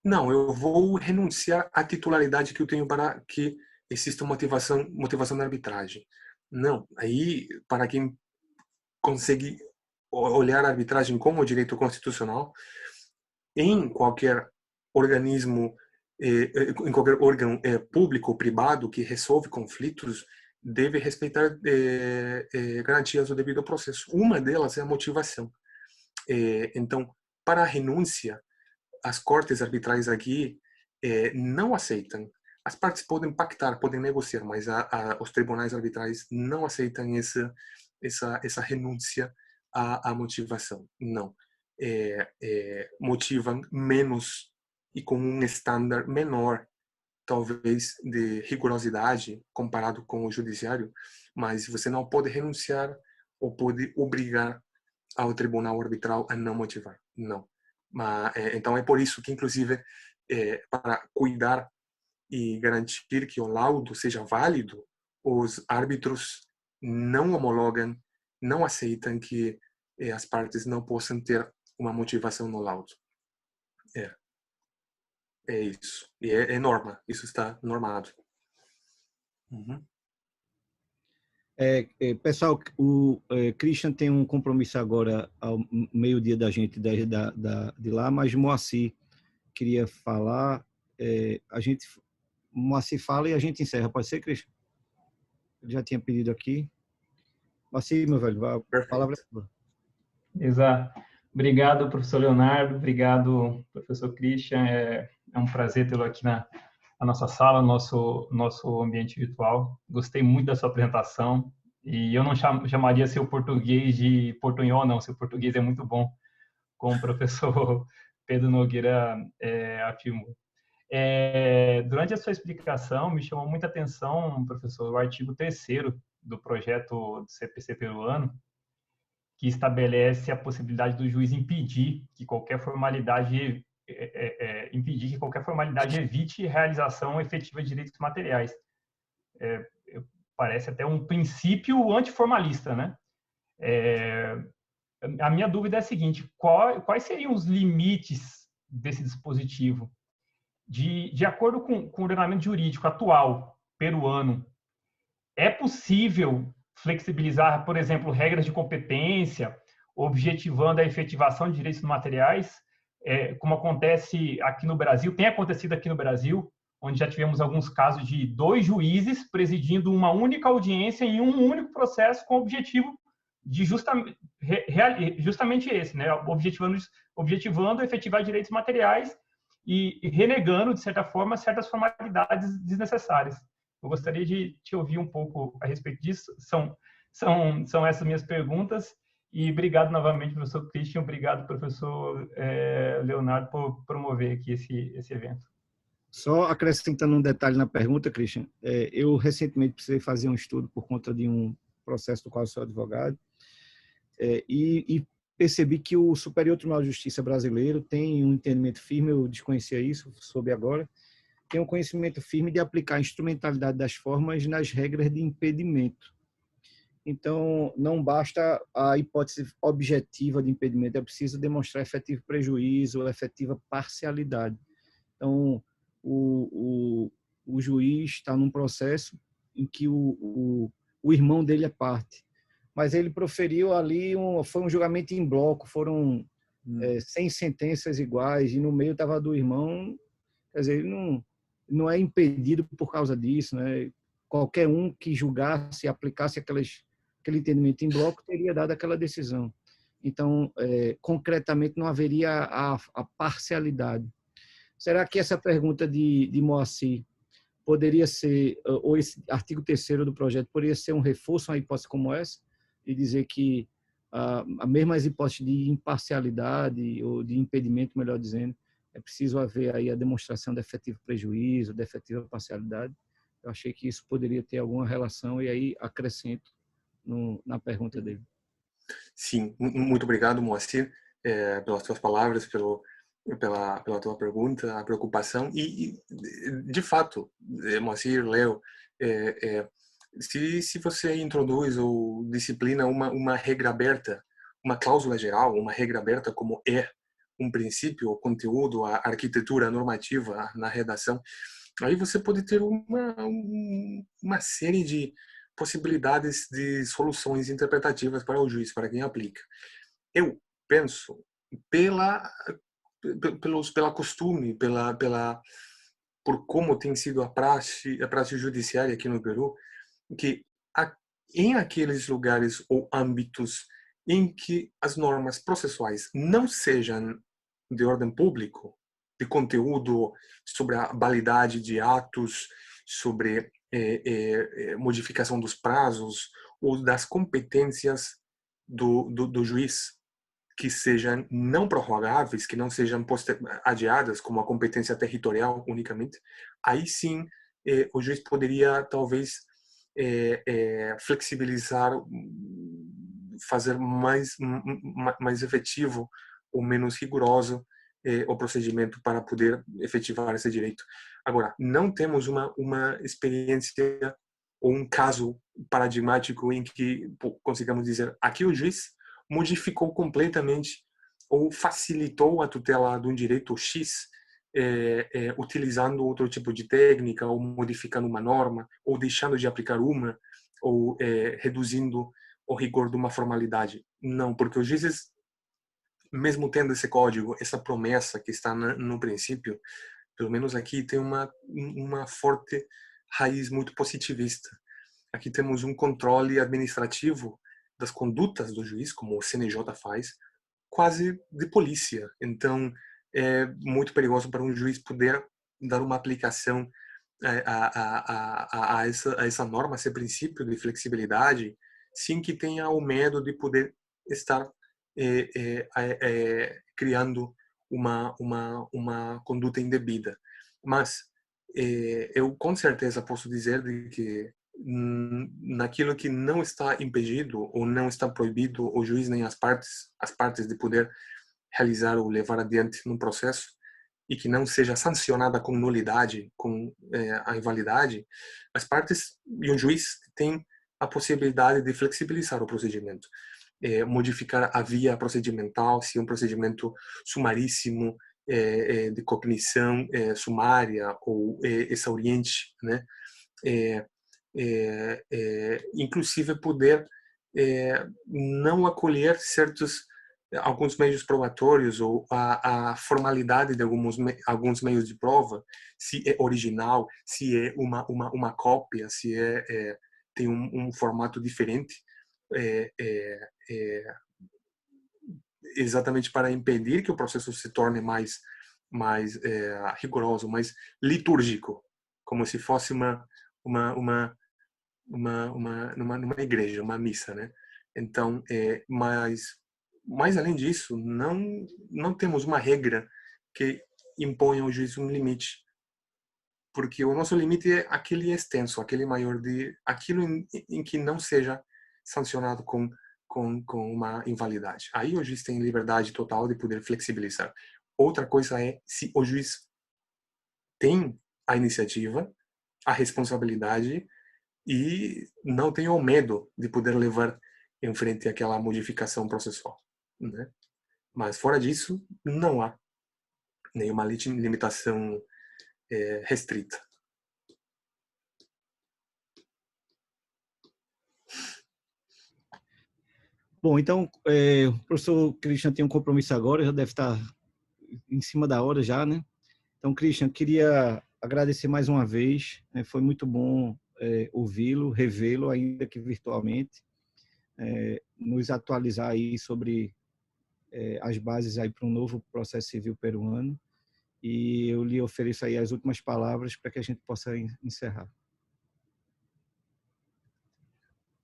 Não, eu vou renunciar à titularidade que eu tenho para que exista motivação na arbitragem. Não, aí, para quem consegue olhar a arbitragem como direito constitucional, em qualquer organismo, em qualquer órgão público ou privado que resolve conflitos, deve respeitar garantias do devido processo. Uma delas é a motivação. Então, para a renúncia, as cortes arbitrais aqui não aceitam. As partes podem pactar, podem negociar, mas os tribunais arbitrais não aceitam essa renúncia à motivação. Não. Motivam menos e com um estándar menor, talvez, de rigorosidade comparado com o judiciário, mas você não pode renunciar ou pode obrigar ao tribunal arbitral a não motivar. Não. Então é por isso que, inclusive, para cuidar e garantir que o laudo seja válido, os árbitros não homologam, não aceitam que as partes não possam ter uma motivação no laudo. É isso. E é norma. Isso está normado. Uhum. Pessoal, o Christian tem um compromisso agora ao meio-dia da gente de lá, mas Moacir queria falar. Moacir fala e a gente encerra. Pode ser, Christian? Ele já tinha pedido aqui. Moacir, meu velho, a palavra é sua. Exato. Obrigado, professor Leonardo. Obrigado, professor Christian. É um prazer tê-lo aqui na nossa sala, nosso ambiente virtual. Gostei muito da sua apresentação. E eu não chamaria seu português de portunhol, não. Seu português é muito bom, como o professor Pedro Nogueira afirmou. Durante a sua explicação, me chamou muita atenção, professor, o artigo 3º do projeto do CPC peruano, que estabelece a possibilidade do juiz impedir que qualquer formalidade evite realização efetiva de direitos materiais. Parece até um princípio antiformalista, né? A minha dúvida é a seguinte: quais seriam os limites desse dispositivo? De acordo com o ordenamento jurídico atual peruano, é possível flexibilizar, por exemplo, regras de competência, objetivando a efetivação de direitos materiais, como acontece aqui no Brasil, tem acontecido aqui no Brasil, onde já tivemos alguns casos de 2 juízes presidindo uma única audiência em um único processo com o objetivo de justamente esse, né? Objetivando efetivar direitos materiais e renegando, de certa forma, certas formalidades desnecessárias. Eu gostaria de te ouvir um pouco a respeito disso. São essas minhas perguntas. E obrigado novamente, professor Christian. Obrigado, professor Leonardo, por promover aqui esse evento. Só acrescentando um detalhe na pergunta, Christian, eu recentemente precisei fazer um estudo por conta de um processo do qual sou advogado, e percebi que o Superior Tribunal de Justiça brasileiro tem um entendimento firme, eu desconhecia isso, soube agora, tem um conhecimento firme de aplicar a instrumentalidade das formas nas regras de impedimento. Então, não basta a hipótese objetiva de impedimento, é preciso demonstrar efetivo prejuízo ou efetiva parcialidade. Então, o juiz está num processo em que o irmão dele é parte, mas ele proferiu ali, foi um julgamento em bloco, foram 100 sentenças iguais, e no meio estava do irmão, quer dizer, ele não é impedido por causa disso, né? Qualquer um que julgasse, aplicasse aquele entendimento em bloco, teria dado aquela decisão. Então, concretamente, não haveria a parcialidade. Será que essa pergunta de Moacir poderia ser, ou esse artigo 3º do projeto, poderia ser um reforço a uma hipótese como essa, e dizer que a mesma hipótese de imparcialidade, ou de impedimento, melhor dizendo, é preciso haver aí a demonstração de efetivo prejuízo, de efetiva parcialidade? Eu achei que isso poderia ter alguma relação, e aí acrescento na pergunta dele. Sim, muito obrigado, Moacir, pelas tuas palavras, pela tua pergunta, a preocupação. E de fato, Moacir, Leo, se você introduz ou disciplina uma regra aberta, uma cláusula geral, uma regra aberta como um princípio, o conteúdo, a arquitetura normativa na redação, aí você pode ter uma série de possibilidades de soluções interpretativas para o juiz, para quem aplica. Eu penso, pela costume, por como tem sido a praxe judiciária aqui no Peru, que em aqueles lugares ou âmbitos em que as normas processuais não sejam de ordem público, de conteúdo sobre a validade de atos, sobre modificação dos prazos ou das competências do juiz, que sejam não prorrogáveis, que não sejam adiadas, como a competência territorial unicamente, aí sim o juiz poderia talvez flexibilizar, fazer mais efetivo ou menos rigoroso o procedimento para poder efetivar esse direito. Agora, não temos uma experiência ou um caso paradigmático em que consigamos dizer aqui o juiz modificou completamente ou facilitou a tutela de um direito X utilizando outro tipo de técnica, ou modificando uma norma, ou deixando de aplicar uma, ou reduzindo o rigor de uma formalidade. Não, porque os juízes, mesmo tendo esse código, essa promessa que está no princípio, pelo menos aqui tem uma forte raiz muito positivista. Aqui temos um controle administrativo das condutas do juiz, como o CNJ faz, quase de polícia. Então, é muito perigoso para um juiz poder dar uma aplicação a essa norma, a esse princípio de flexibilidade, sem que tenha o medo de poder estar criando uma conduta indevida. Mas eu com certeza posso dizer de que naquilo que não está impedido ou não está proibido o juiz nem as partes de poder realizar ou levar adiante num processo, e que não seja sancionada com nulidade, com a invalidade, as partes e o juiz têm a possibilidade de flexibilizar o procedimento, modificar a via procedimental, se um procedimento sumaríssimo, de cognição sumária ou exauriente, né? Inclusive poder não acolher certos alguns meios probatórios ou a formalidade de alguns meios de prova, se é original, se é uma cópia, se tem um formato diferente, exatamente para impedir que o processo se torne mais rigoroso, mais litúrgico, como se fosse numa igreja, uma missa, né? Então, mas além disso, não temos uma regra que imponha ao juiz um limite, porque o nosso limite é aquele extenso, aquele maior aquilo em que não seja sancionado com uma invalidade. Aí o juiz tem liberdade total de poder flexibilizar. Outra coisa é se o juiz tem a iniciativa, a responsabilidade e não tem o medo de poder levar em frente aquela modificação processual, né? Mas fora disso, não há nenhuma limitação restrita. Bom, então, o professor Christian tem um compromisso agora, já deve estar em cima da hora já, né? Então, Christian, queria agradecer mais uma vez, né? Foi muito bom ouvi-lo, revê-lo, ainda que virtualmente, nos atualizar aí sobre as bases aí para um novo processo civil peruano, e eu lhe ofereço aí as últimas palavras para que a gente possa encerrar.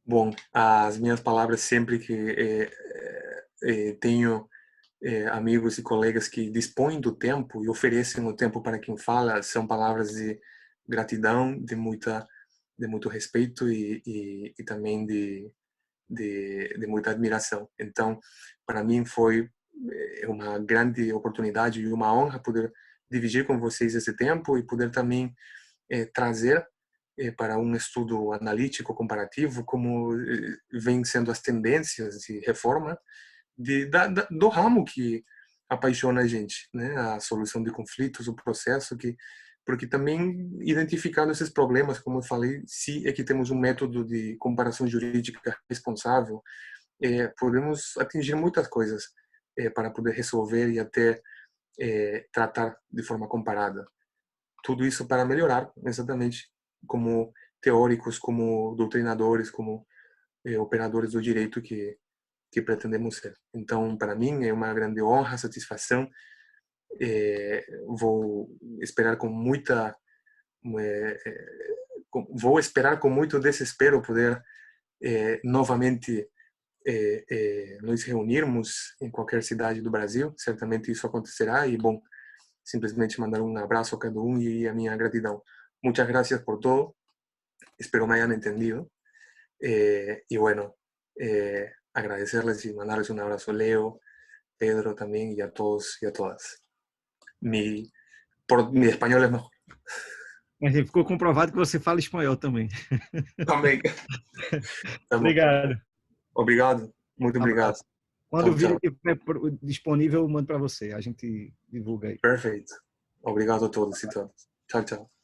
Bom, as minhas palavras sempre que tenho amigos e colegas que dispõem do tempo e oferecem o tempo para quem fala, são palavras de gratidão, de muito respeito e também de muita admiração. Então, para mim foi uma grande oportunidade e uma honra poder dividir com vocês esse tempo e poder também trazer para um estudo analítico comparativo como vêm sendo as tendências de reforma do ramo que apaixona a gente, né? A solução de conflitos, o processo porque também identificando esses problemas, como eu falei, se é que temos um método de comparação jurídica responsável, podemos atingir muitas coisas para poder resolver e até tratar de forma comparada. Tudo isso para melhorar, exatamente, como teóricos, como doutrinadores, como operadores do direito que pretendemos ser. Então, para mim, é uma grande honra, satisfação. Vou esperar com muito desespero poder novamente nos reunirmos em qualquer cidade do Brasil. Certamente isso acontecerá e, bom, simplesmente mandar um abraço a cada um e a minha gratidão. Muchas gracias por todo. Espero me hayan entendido. Y bueno, agradecerles y mandarles un abrazo a Leo, Pedro también y a todos y a todas. Mi espanhol é mejor. Mas ficou comprovado que você fala espanhol também. Também. Obrigado. Obrigado. Muito obrigado. Quando o vídeo estiver disponível, eu mando para você. A gente divulga aí. Perfeito. Obrigado a todos e todas. Tchau, tchau.